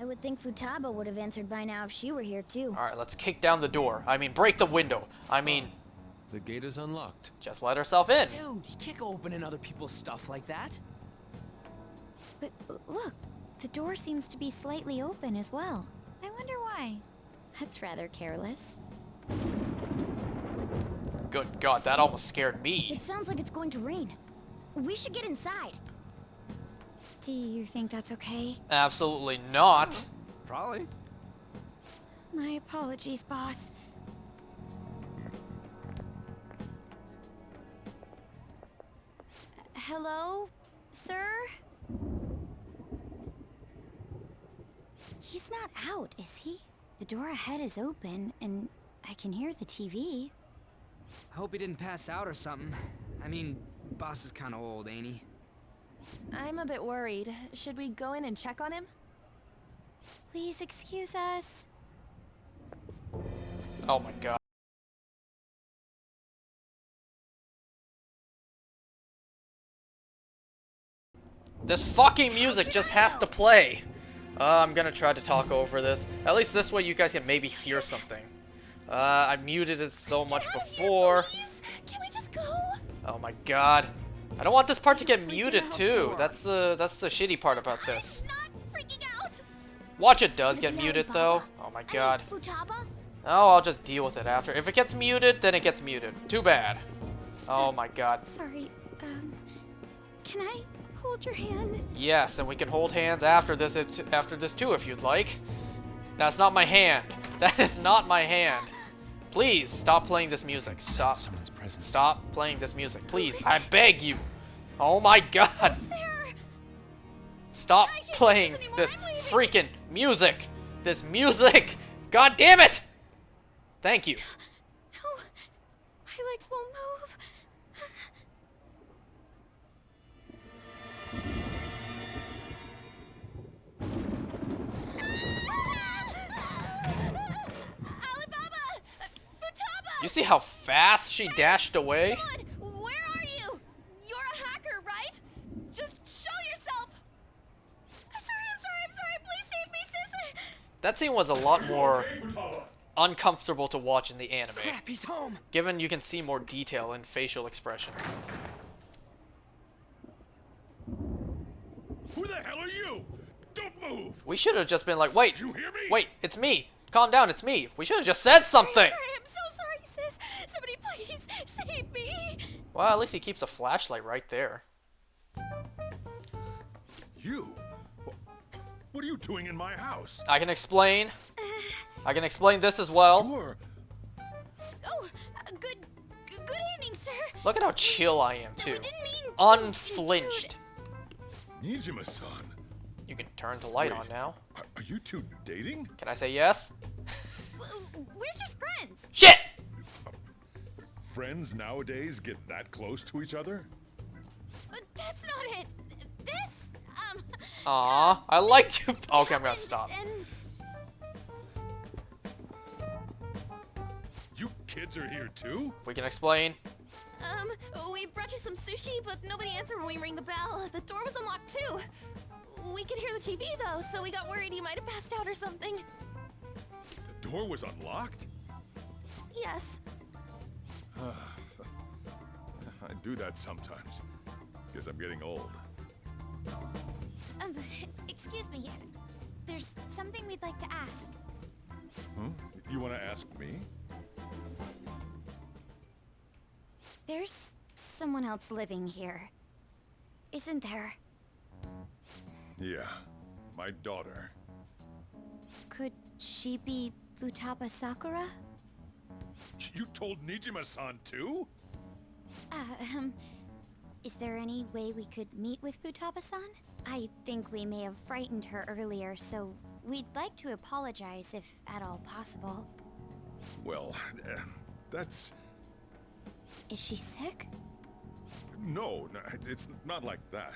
I would think Futaba would have answered by now if she were here too. All right, let's kick down the door. I mean, break the window. I mean, The gate is unlocked. just let herself in. Dude, you can't go opening other people's stuff like that. But look, the door seems to be slightly open as well. I wonder why. That's rather careless. Good God, that almost scared me. It sounds like it's going to rain. We should get inside. Do you think that's okay? Absolutely not. Probably. My apologies, boss. Hello? Sir? He's not out, is he? The door ahead is open, and I can hear the TV. I hope he didn't pass out or something. I mean, boss is kind of old, ain't he? I'm a bit worried. Should we go in and check on him? Please excuse us. Oh my god. This fucking music just has to play. I'm gonna try to talk over this. At least this way you guys can maybe hear something. I muted it so much before. Can we just go? Oh my god. I don't want this part to get muted too. That's the shitty part about this. Watch it does get muted though. Oh my god. Oh, I'll just deal with it after. If it gets muted, then it gets muted. Too bad. Oh my god. Sorry, can I hold your hand? Yes, and we can hold hands after this too if you'd like. That's not my hand. That is not my hand. Please stop playing this music. Stop. Someone's presence. Stop playing this music. Please, I beg you. Oh my god. Stop playing this freaking music. This music. God damn it. Thank you. No, my legs won't move. You see how fast she dashed away? Come on, where are you? You're a hacker, right? Just show yourself. I'm sorry. Please save me, sis. That scene was a lot more uncomfortable to watch in the anime. Crap, he's home. Given you can see more detail in facial expressions. Who the hell are you? Don't move! We should have just been like, wait, You hear me? wait, it's me. Calm down, it's me. We should have just said something. I'm so sorry, sis. Somebody please save me. Well, at least he keeps a flashlight right there. You? What are you doing in my house? I can explain. I can explain this as well. Sure. Oh, good evening, sir. Look at how chill I am, too. didn't mean to Unflinched. Nijima-san. You can turn the light Wait. on now. Are you two dating? Can I say yes? We're just friends. Shit! Friends nowadays get that close to each other? That's not it. This, Aw, I like you. Okay, I'm gonna stop. You kids are here too? We can explain. We brought you some sushi, but nobody answered when we rang the bell. The door was unlocked too. We could hear the TV though, so we got worried you might have passed out or something. The door was unlocked? Yes. I do that sometimes. Guess I'm getting old. Excuse me. There's something we'd like to ask. Hmm? You want to ask me? There's someone else living here, isn't there? Yeah, my daughter. Could she be Futaba Sakura? You told Nijima-san too? Is there any way we could meet with Futaba-san? I think we may have frightened her earlier, so we'd like to apologize if at all possible. Well, that's... Is she sick? No, it's not like that.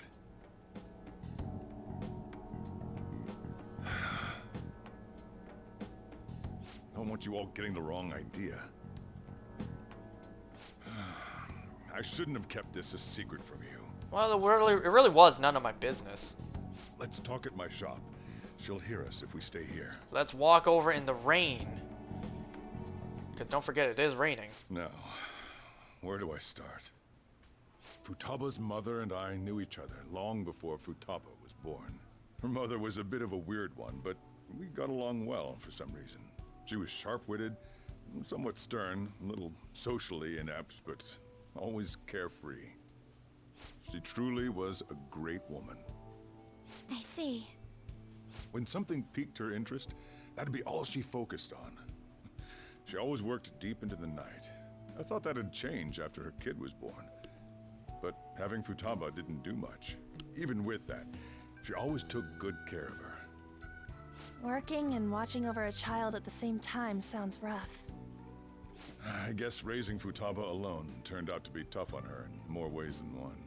I don't want you all getting the wrong idea. I shouldn't have kept this a secret from you. Well, it really was none of my business. Let's talk at my shop. She'll hear us if we stay here. Let's walk over in the rain. Because don't forget, it is raining. Now, where do I start? Futaba's mother and I knew each other long before Futaba was born. Her mother was a bit of a weird one, but we got along well for some reason. She was sharp-witted, somewhat stern, a little socially inept, but always carefree. She truly was a great woman. I see. When something piqued her interest, that'd be all she focused on. She always worked deep into the night. I thought that'd change after her kid was born. but having Futaba didn't do much. Even with that, she always took good care of her. Working and watching over a child at the same time sounds rough. I guess raising Futaba alone turned out to be tough on her in more ways than one.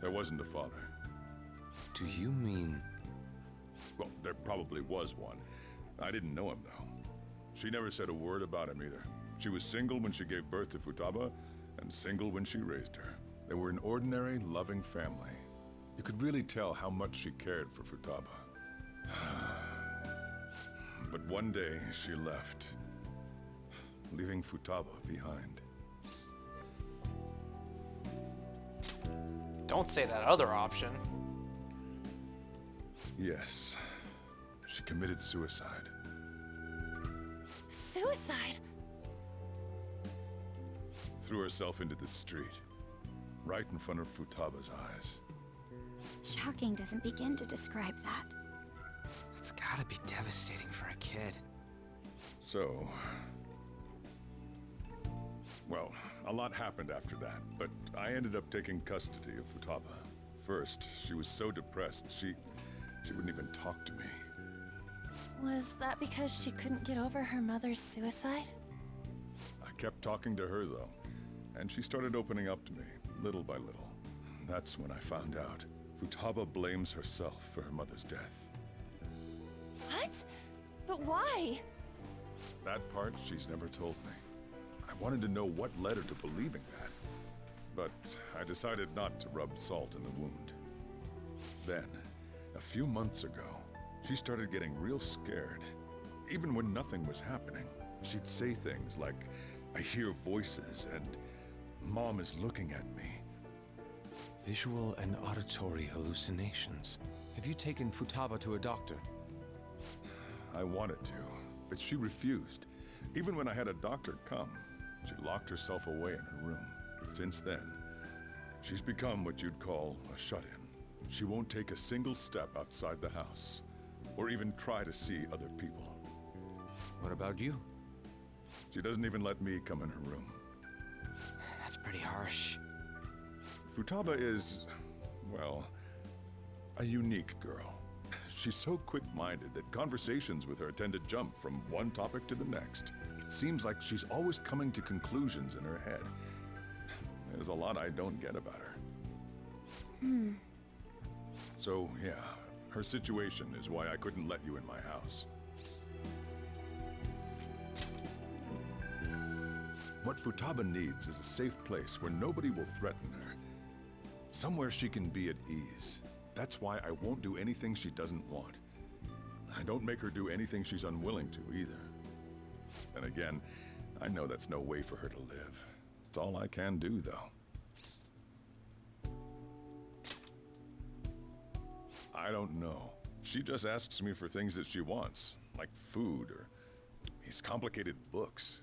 There wasn't a father. Do you mean... Well, there probably was one. I didn't know him, though. She never said a word about him either. She was single when she gave birth to Futaba, and single when she raised her. They were an ordinary, loving family. You could really tell how much she cared for Futaba. But one day, she left, leaving Futaba behind. Don't say that other option. Yes, she committed suicide. Suicide? Threw herself into the street, right in front of Futaba's eyes. Shocking doesn't begin to describe that. It's gotta be devastating for a kid. So... Well, a lot happened after that, but I ended up taking custody of Futaba. First, she was so depressed, she wouldn't even talk to me. Was that because she couldn't get over her mother's suicide? I kept talking to her, though, and she started opening up to me, little by little. That's when I found out. Futaba blames herself for her mother's death. What? But why? That part she's never told me. I wanted to know what led her to believing that. But I decided not to rub salt in the wound. Then, a few months ago, she started getting real scared. Even when nothing was happening, she'd say things like, "I hear voices," and "Mom is looking at me." Visual and auditory hallucinations. Have you taken Futaba to a doctor? I wanted to, but she refused. Even when I had a doctor come, she locked herself away in her room. Since then, she's become what you'd call a shut-in. She won't take a single step outside the house, or even try to see other people. What about you? She doesn't even let me come in her room. That's pretty harsh. Futaba is, well, a unique girl. She's so quick-minded that conversations with her tend to jump from one topic to the next. It seems like she's always coming to conclusions in her head. There's a lot I don't get about her. So, yeah, her situation is why I couldn't let you in my house. What Futaba needs is a safe place where nobody will threaten her. Somewhere she can be at ease. That's why I won't do anything she doesn't want. I don't make her do anything she's unwilling to, either. And again, I know that's no way for her to live. It's all I can do, though. I don't know. She just asks me for things that she wants, like food or these complicated books.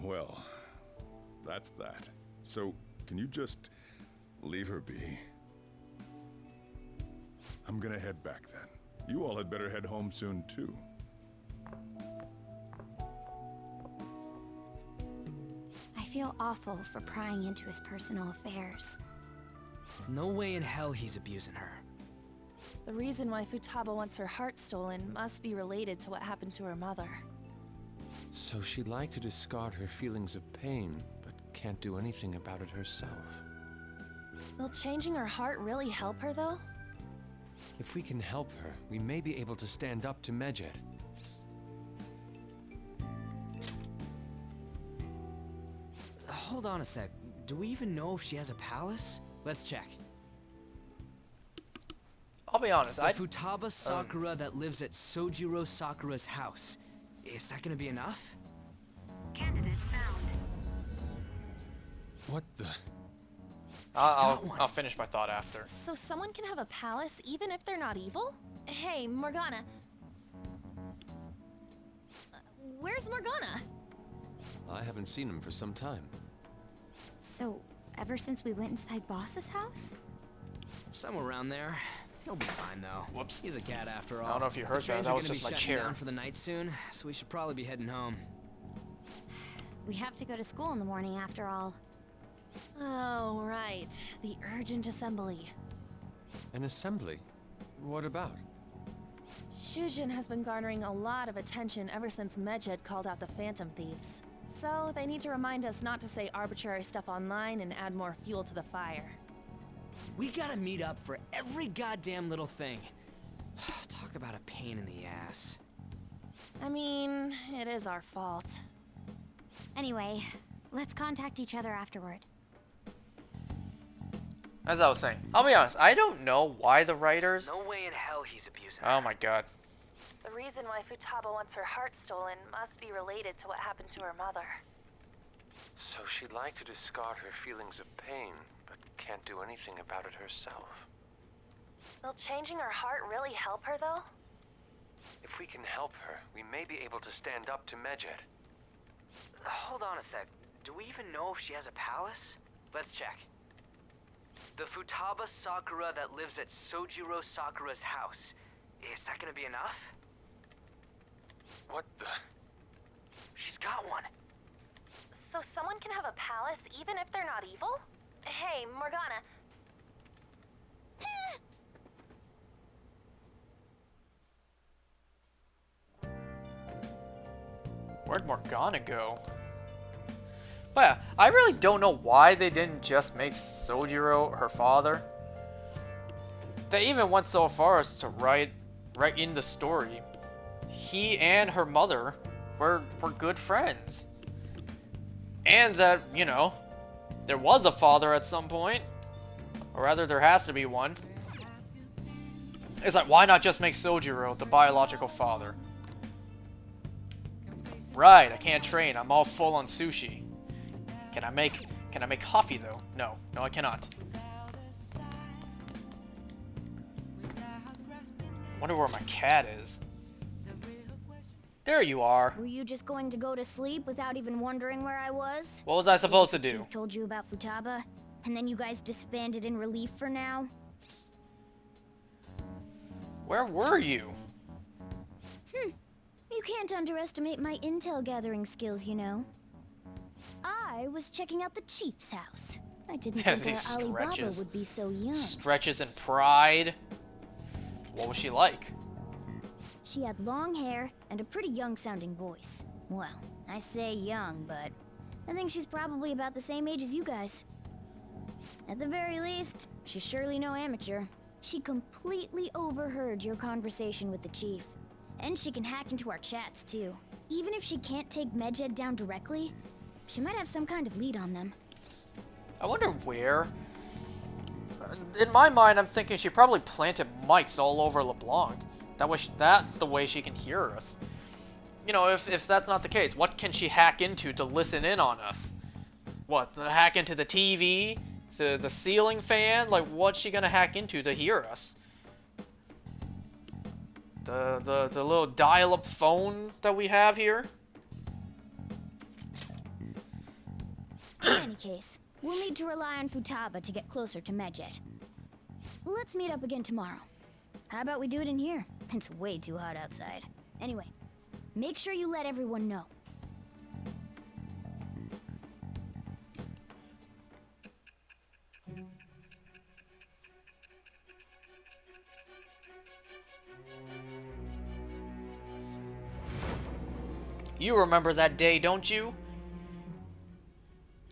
Well, that's that. So, can you just leave her be? I'm gonna head back then. You all had better head home soon, too. I feel awful for prying into his personal affairs. No way in hell he's abusing her. The reason why Futaba wants her heart stolen must be related to what happened to her mother. So she'd like to discard her feelings of pain, but can't do anything about it herself. Will changing her heart really help her, though? If we can help her, we may be able to stand up to Medjed. Hold on a sec. Do we even know if she has a palace? Let's check. I'll be honest, The Futaba Sakura that lives at Sojiro Sakura's house. Is that gonna be enough? Candidate found. What the? I'll finish my thought after. So someone can have a palace even if they're not evil? Hey, Morgana. Where's Morgana? I haven't seen him for some time. So, ever since we went inside Boss's house? Somewhere around there. He'll be fine though. Whoops. He's a cat after all. I don't know if you heard The that. trains That are was gonna just be my shutting chair. down for the night soon, so we should probably be heading home. We have to go to school in the morning after all. Oh, right. The urgent assembly. An assembly? What about? Shujin has been garnering a lot of attention ever since Medjed called out the Phantom Thieves. So they need to remind us not to say arbitrary stuff online and add more fuel to the fire. We gotta meet up for every goddamn little thing. Talk about a pain in the ass. I mean, it is our fault. Anyway, let's contact each other afterward. As I was saying, I'll be honest, I don't know why the writers... No way in hell he's abusing Oh my god. The reason why Futaba wants her heart stolen must be related to what happened to her mother. So she'd like to discard her feelings of pain, but can't do anything about it herself. Will changing her heart really help her, though? If we can help her, we may be able to stand up to Medjed. Hold on a sec. Do we even know if she has a palace? Let's check. The Futaba Sakura that lives at Sojiro Sakura's house. Is that gonna be enough? What the? She's got one. So someone can have a palace even if they're not evil? Hey, Morgana. Where'd Morgana go? But yeah, I really don't know why they didn't just make Sojiro her father. They even went so far as to write in the story, he and her mother were good friends. And that, you know, there was a father at some point. Or rather, there has to be one. It's like, why not just make Sojiro the biological father? Right, I can't train. I'm all full on sushi. Can I make coffee though? No, I cannot. Wonder where my cat is. There you are. Were you just going to go to sleep without even wondering where I was? What was I supposed to do? Chief told you about Futaba, and then you guys disbanded in relief for now? Where were you? You can't underestimate my intel gathering skills, you know. I was checking out the chief's house. I didn't Yeah, think these our Alibaba stretches. would be so young. Stretches in pride. What was she like? She had long hair and a pretty young-sounding voice. Well, I say young, but I think she's probably about the same age as you guys. At the very least, she's surely no amateur. She completely overheard your conversation with the chief. And she can hack into our chats, too. Even if she can't take Medjed down directly, she might have some kind of lead on them. I wonder where. In my mind, I'm thinking she probably planted mics all over LeBlanc. That's the way she can hear us. You know, if that's not the case, what can she hack into to listen in on us? What, hack into the TV? The ceiling fan? Like, what's she gonna hack into to hear us? The little dial-up phone that we have here? In any case, we'll need to rely on Futaba to get closer to Medjed. Let's meet up again tomorrow. How about we do it in here? It's way too hot outside. Anyway, make sure you let everyone know. You remember that day, don't you?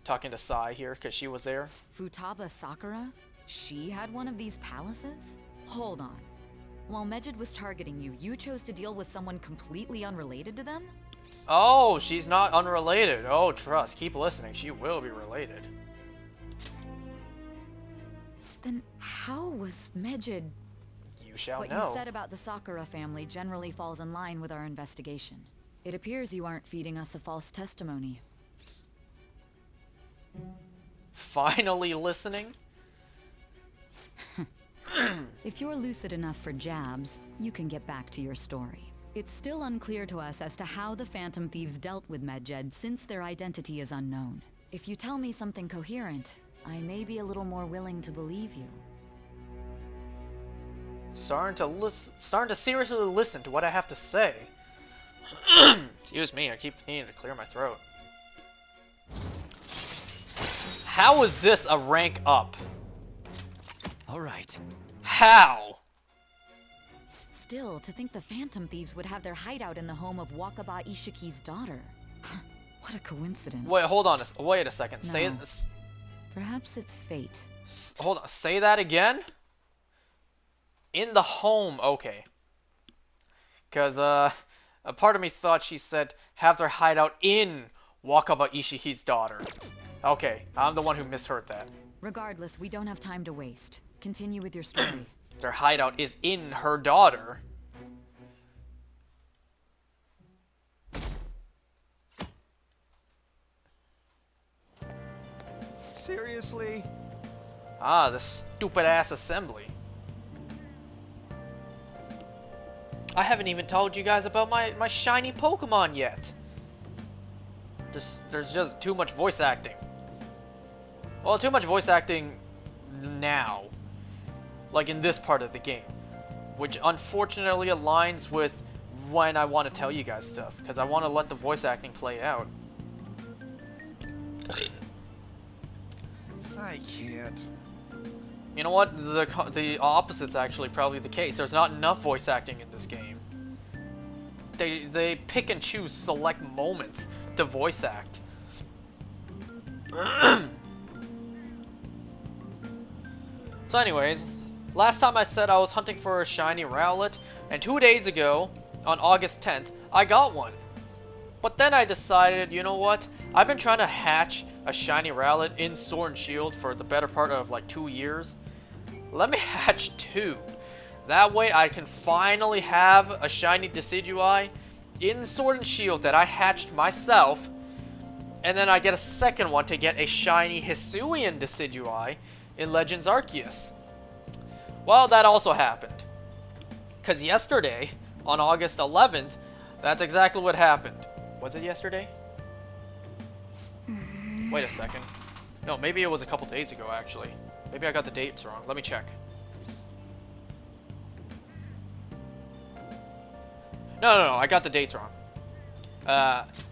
Talking to Sai here, because she was there. Futaba Sakura? She had one of these palaces? Hold on. While Medjed was targeting you, you chose to deal with someone completely unrelated to them? Oh, she's not unrelated. Oh, trust. Keep listening. She will be related. Then how was Medjed... You shall What know. you said about the Sakura family generally falls in line with our investigation. It appears you aren't feeding us a false testimony. Finally listening? If you're lucid enough for jabs, you can get back to your story. It's still unclear to us as to how the Phantom Thieves dealt with Medjed since their identity is unknown. If you tell me something coherent, I may be a little more willing to believe you. Starting to seriously listen to what I have to say. Excuse me, I keep needing to clear my throat. How is this a rank up? Alright. How? Still, to think the Phantom Thieves would have their hideout in the home of Wakaba Ishiki's daughter. What a coincidence. Wait, hold on. Wait a second. No. Say this. Perhaps it's fate. Hold on. Say that again? In the home. Okay. Because, a part of me thought she said have their hideout in Wakaba Ishiki's daughter. Okay. I'm the one who misheard that. Regardless, we don't have time to waste. Continue with your story. Their hideout is in her daughter. Seriously? Ah, the stupid ass assembly. I haven't even told you guys about my shiny Pokemon yet. There's just too much voice acting. Well, too much voice acting now. Like in this part of the game. Which unfortunately aligns with when I want to tell you guys stuff. Because I want to let the voice acting play out. I can't. You know what? The opposite's actually probably the case. There's not enough voice acting in this game. They pick and choose select moments to voice act. So anyways, last time I said I was hunting for a shiny Rowlet, and 2 days ago, on August 10th, I got one. But then I decided, you know what? I've been trying to hatch a shiny Rowlet in Sword and Shield for the better part of like 2 years. Let me hatch 2. That way I can finally have a shiny Decidueye in Sword and Shield that I hatched myself. And then I get a second one to get a shiny Hisuian Decidueye in Legends Arceus. Well, that also happened. Because yesterday, on August 11th, that's exactly what happened. Was it yesterday? Wait a second. No, maybe it was a couple days ago, actually. Maybe I got the dates wrong. Let me check. No, I got the dates wrong.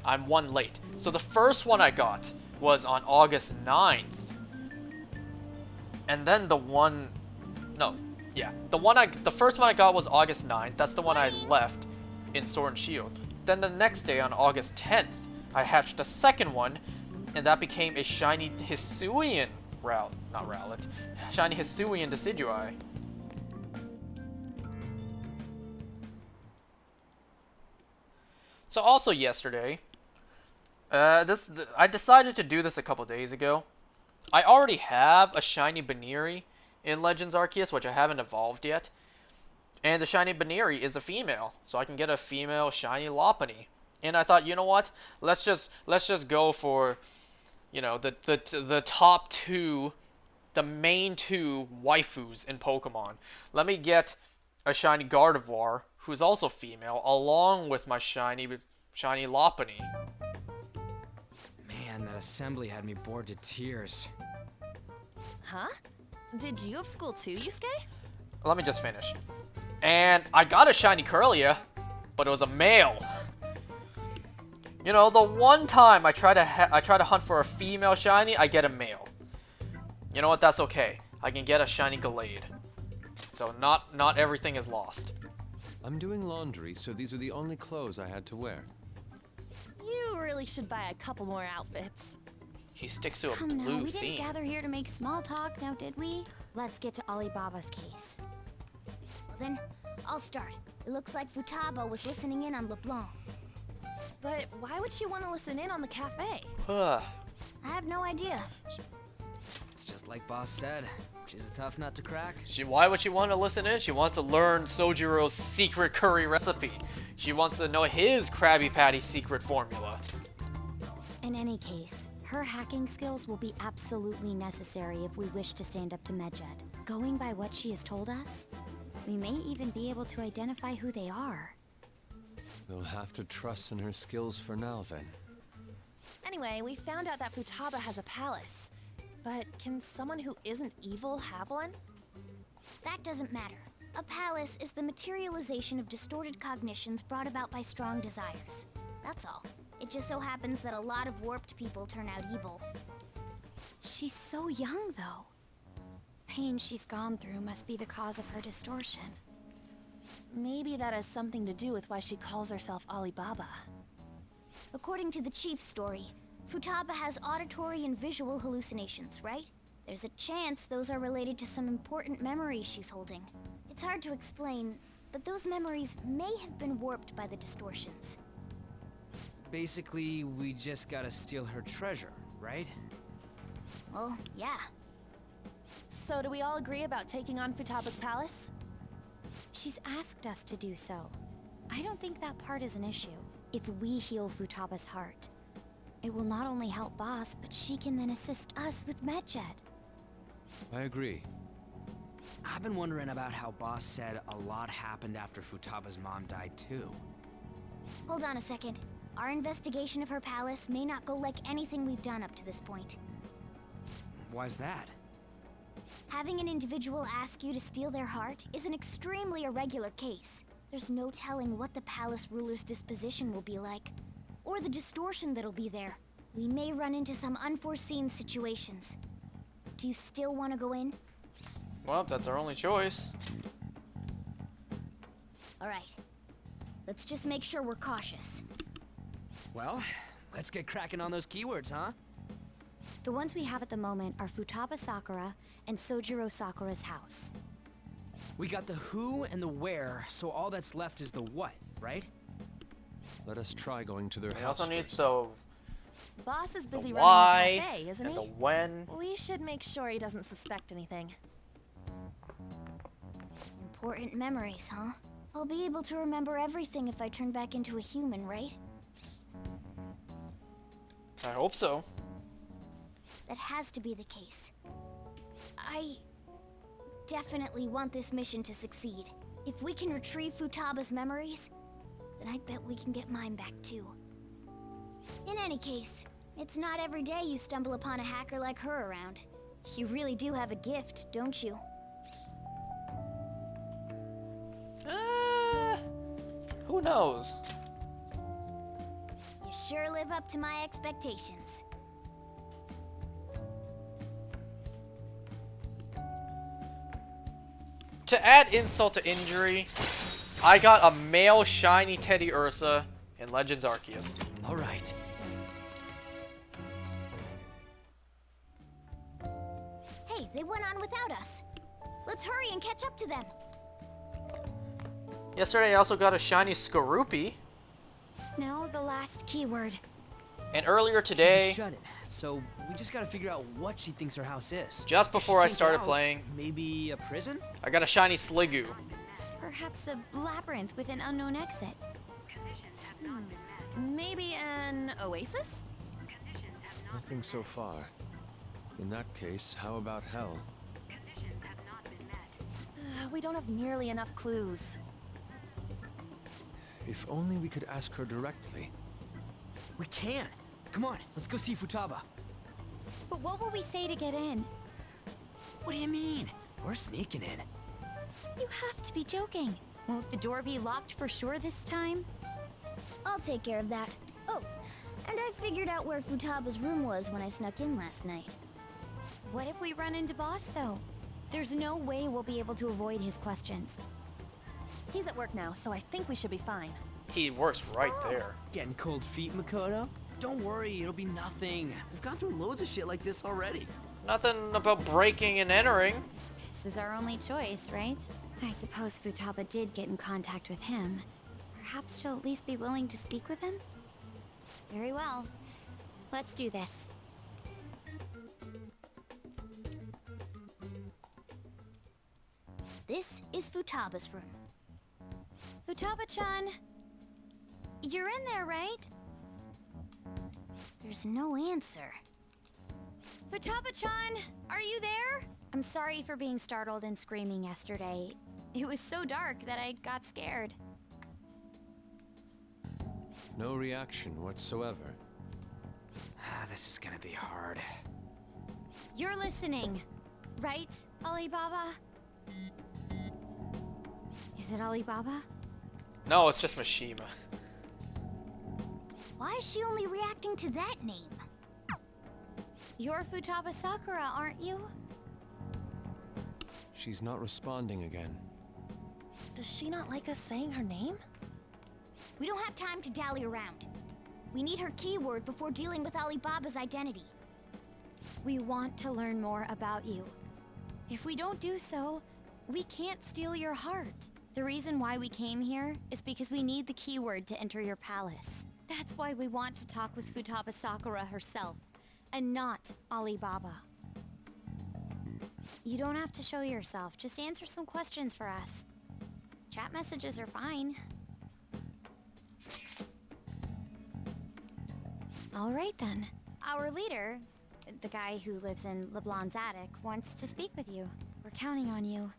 I'm one late. So the first one I got was on August 9th. And then the one... No, yeah. The first one I got was August 9th. That's the one I left in Sword and Shield. Then the next day on August 10th, I hatched a second one, and that became a shiny Hisuian shiny Hisuian Decidueye. So also yesterday, I decided to do this a couple days ago. I already have a shiny Baneri in Legends Arceus, which I haven't evolved yet. And the shiny Baneri is a female, so I can get a female shiny Lopunny. And I thought, you know what? Let's just go for, you know, the top two, the main two waifus in Pokemon. Let me get a shiny Gardevoir, who's also female, along with my shiny Lopunny. Man, that assembly had me bored to tears. Huh? Did you have school too, Yusuke? Let me just finish. And I got a shiny Kirlia, but it was a male. You know, the one time I try to hunt for a female shiny, I get a male. You know what? That's okay. I can get a shiny Gallade. So not everything is lost. I'm doing laundry, so these are the only clothes I had to wear. You really should buy a couple more outfits. He sticks to a Come now, blue we theme. didn't gather here to make small talk, now did we? Let's get to Alibaba's case. Well then, I'll start. It looks like Futaba was listening in on LeBlanc. But why would she want to listen in on the cafe? I have no idea. It's just like Boss said. She's a tough nut to crack. Why would she want to listen in? She wants to learn Sojiro's secret curry recipe. She wants to know his Krabby Patty secret formula. In any case, her hacking skills will be absolutely necessary if we wish to stand up to Medjed. Going by what she has told us, we may even be able to identify who they are. We'll have to trust in her skills for now, then. Anyway, we found out that Futaba has a palace. But can someone who isn't evil have one? That doesn't matter. A palace is the materialization of distorted cognitions brought about by strong desires. That's all. It just so happens that a lot of warped people turn out evil. She's so young, though. Pain she's gone through must be the cause of her distortion. Maybe that has something to do with why she calls herself Alibaba. According to the chief's story, Futaba has auditory and visual hallucinations, right? There's a chance those are related to some important memories she's holding. It's hard to explain, but those memories may have been warped by the distortions. Basically, we just gotta steal her treasure, right? Well, yeah. So do we all agree about taking on Futaba's palace? She's asked us to do so. I don't think that part is an issue. If we heal Futaba's heart, it will not only help Boss, but she can then assist us with Medjed. I agree. I've been wondering about how Boss said a lot happened after Futaba's mom died too. Hold on a second. Our investigation of her palace may not go like anything we've done up to this point. Why's that? Having an individual ask you to steal their heart is an extremely irregular case. There's no telling what the palace ruler's disposition will be like, or the distortion that'll be there. We may run into some unforeseen situations. Do you still want to go in? Well, that's our only choice. Alright. Let's just make sure we're cautious. Well, let's get cracking on those keywords, huh? The ones we have at the moment are Futaba Sakura and Sojiro Sakura's house. We got the who and the where, so all that's left is the what, right? Let us try going to their We house also need first. Boss is busy the running why the cafe, isn't and he? the when. We should make sure he doesn't suspect anything. Important memories, huh? I'll be able to remember everything if I turn back into a human, right? I hope so. That has to be the case. I definitely want this mission to succeed. If we can retrieve Futaba's memories, then I bet we can get mine back too. In any case, it's not every day you stumble upon a hacker like her around. You really do have a gift, don't you? Who knows? You sure live up to my expectations. To add insult to injury, I got a male shiny Teddy Ursa in Legends Arceus. All right. Hey, they went on without us. Let's hurry and catch up to them. Yesterday I also got a shiny Skorupi. Now the last keyword. And earlier today, She's a shut-in, so we just gotta figure out what she thinks her house is. just If before she I can't started get out, playing, maybe a prison? I got a shiny Sliggoo. Perhaps a labyrinth with an unknown exit. Maybe an oasis? Nothing so far. In that case, how about hell? We don't have nearly enough clues. If only we could ask her directly. We can. Come on, let's go see Futaba. But what will we say to get in? What do you mean? We're sneaking in. You have to be joking. Won't the door be locked for sure this time? I'll take care of that. Oh, and I figured out where Futaba's room was when I snuck in last night. What if we run into Boss, though? There's no way we'll be able to avoid his questions. He's at work now, so I think we should be fine. He works right there. Getting cold feet, Makoto? Don't worry, it'll be nothing. We've gone through loads of shit like this already. Nothing about breaking and entering. This is our only choice, right? I suppose Futaba did get in contact with him. Perhaps she'll at least be willing to speak with him? Very well. Let's do this. This is Futaba's room. Futaba-chan, you're in there, right? There's no answer. Futaba-chan, are you there? I'm sorry for being startled and screaming yesterday. It was so dark that I got scared. No reaction whatsoever. This is gonna be hard. You're listening, right, Alibaba? Is it Alibaba? No, it's just Mishima. Why is she only reacting to that name? You're Futaba Sakura, aren't you? She's not responding again. Does she not like us saying her name? We don't have time to dally around. We need her keyword before dealing with Alibaba's identity. We want to learn more about you. If we don't do so, we can't steal your heart. The reason why we came here is because we need the keyword to enter your palace. That's why we want to talk with Futaba Sakura herself, and not Alibaba. You don't have to show yourself, just answer some questions for us. Chat messages are fine. All right then. Our leader, the guy who lives in LeBlanc's attic, wants to speak with you. We're counting on you.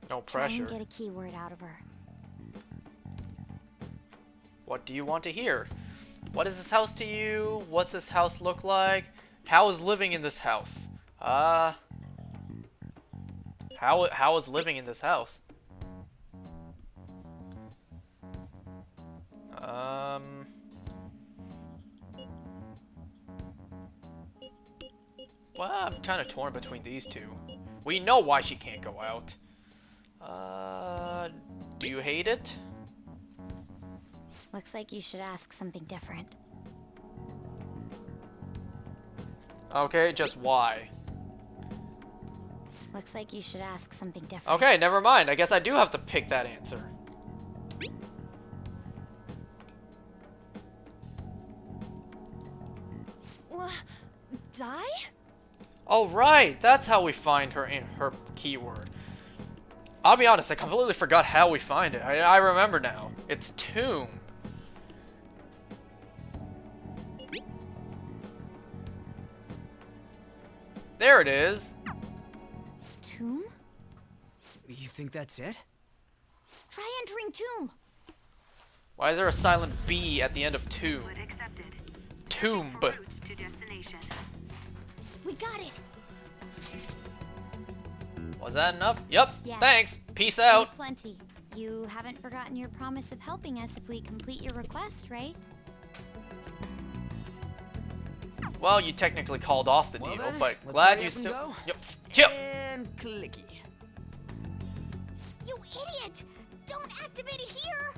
No Try pressure. and get a keyword out of her. What do you want to hear? What is this house to you? What's this house look like? How is living in this house? How is living in this house? Well, I'm kind of torn between these two. We know why she can't go out. Do you hate it? Looks like you should ask something different. Okay, just why? Looks like you should ask something different. Okay, never mind. I guess I do have to pick that answer. Die? Oh, right. That's how we find her keyword. I'll be honest, I completely forgot how we find it. I remember now. It's tomb. There it is. Tomb? You think that's it? Try entering tomb. Why is there a silent B at the end of tomb? Accepted. Tomb. Route to destination. We got it. Was that enough? Yep. Yes. Thanks. Peace There's out. plenty. You haven't forgotten your promise of helping us if we complete your request, right? Well, you technically called off the Well deal, then, but let's glad hurry you up and still. go. Yep. Chill. And clicky. You idiot! Don't activate it here!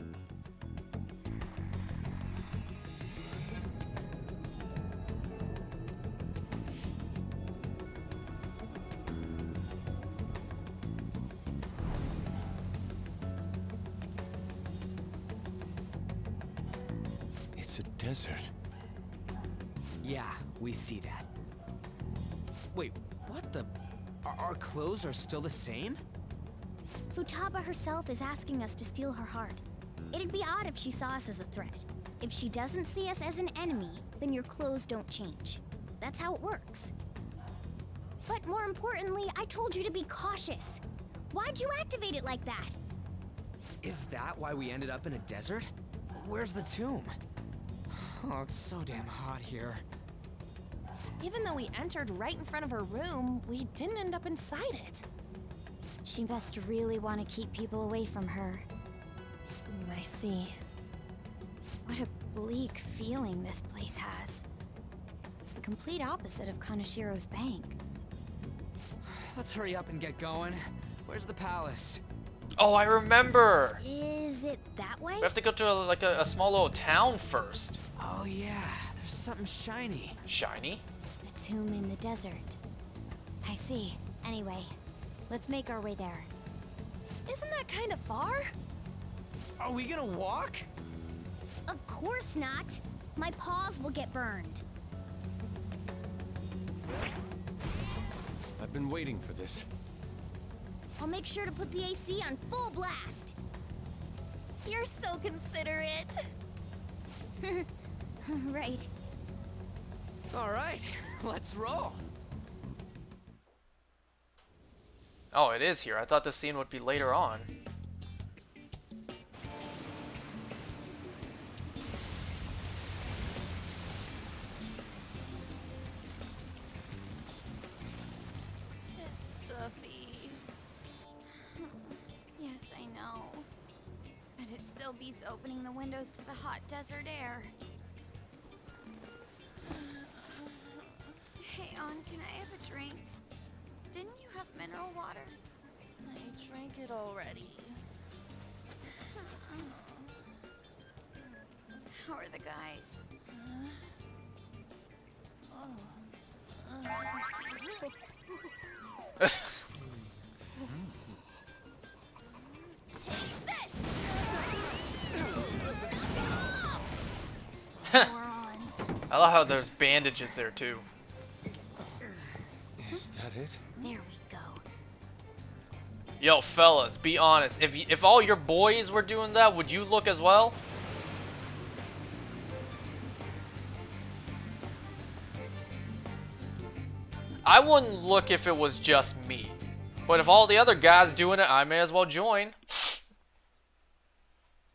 It's a desert. Yeah, we see that. Wait, what the? Our clothes are still the same? Futaba herself is asking us to steal her heart. It'd be odd if she saw us as a threat. If she doesn't see us as an enemy, then your clothes don't change. That's how it works. But more importantly, I told you to be cautious. Why'd you activate it like that? Is that why we ended up in a desert? Where's the tomb? Oh, it's so damn hot here. Even though we entered right in front of her room, we didn't end up inside it. She must really want to keep people away from her. I see. What a bleak feeling this place has. It's the complete opposite of Kanashiro's bank. Let's hurry up and get going. Where's the palace? Oh, I remember. Is it that way? We have to go to a small little town first. Oh yeah, there's something shiny. Shiny? The tomb in the desert. I see. Anyway, let's make our way there. Isn't that kind of far? Are we gonna walk? Of course not. My paws will get burned. I've been waiting for this. I'll make sure to put the AC on full blast. You're so considerate. Right. All right, let's roll. Oh, it is here. I thought this scene would be later on. It's stuffy. Yes, I know. But it still beats opening the windows to the hot desert air. Hey, On, can I have a drink? Didn't you have mineral water? I drank it already. How are the guys? Take this! I love how there's bandages there too. Is that it? There we go. Yo, fellas, be honest. If all your boys were doing that, would you look as well? I wouldn't look if it was just me. But if all the other guys doing it, I may as well join.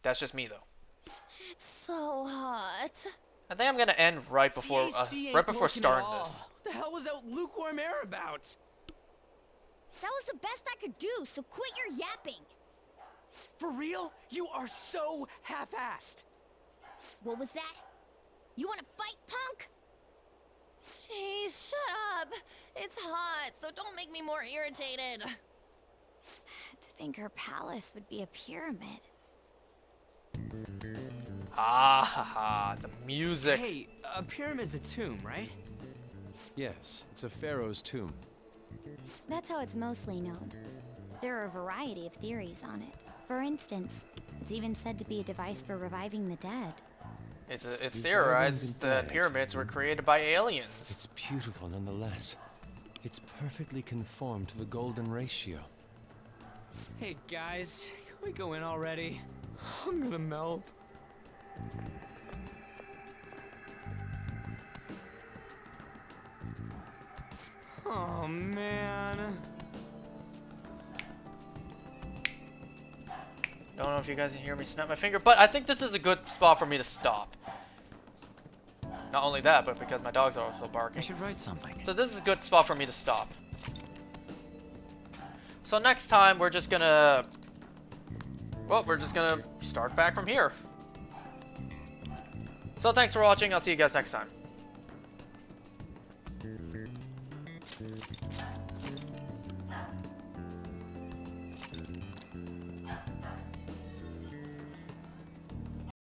That's just me though. It's so hot. I think I'm gonna end right before starting this. What the hell was that lukewarm air about? That was the best I could do, so quit your yapping. For real? You are so half-assed. What was that? You wanna fight, punk? Jeez, shut up. It's hot, so don't make me more irritated. To think her palace would be a pyramid. Ah ha ha, the music. Hey, a pyramid's a tomb, right? Yes, it's a pharaoh's tomb. That's how it's mostly known. There are a variety of theories on it. For instance, it's even said to be a device for reviving the dead. It's theorized that pyramids were created by aliens. It's beautiful nonetheless. It's perfectly conformed to the golden ratio. Hey guys, can we go in already? I'm gonna melt. Oh man. Don't know if you guys can hear me snap my finger, but I think this is a good spot for me to stop. Not only that, but because my dogs are also barking. I should write something. So this is a good spot for me to stop. So next time we're just gonna start back from here. So thanks for watching. I'll see you guys next time.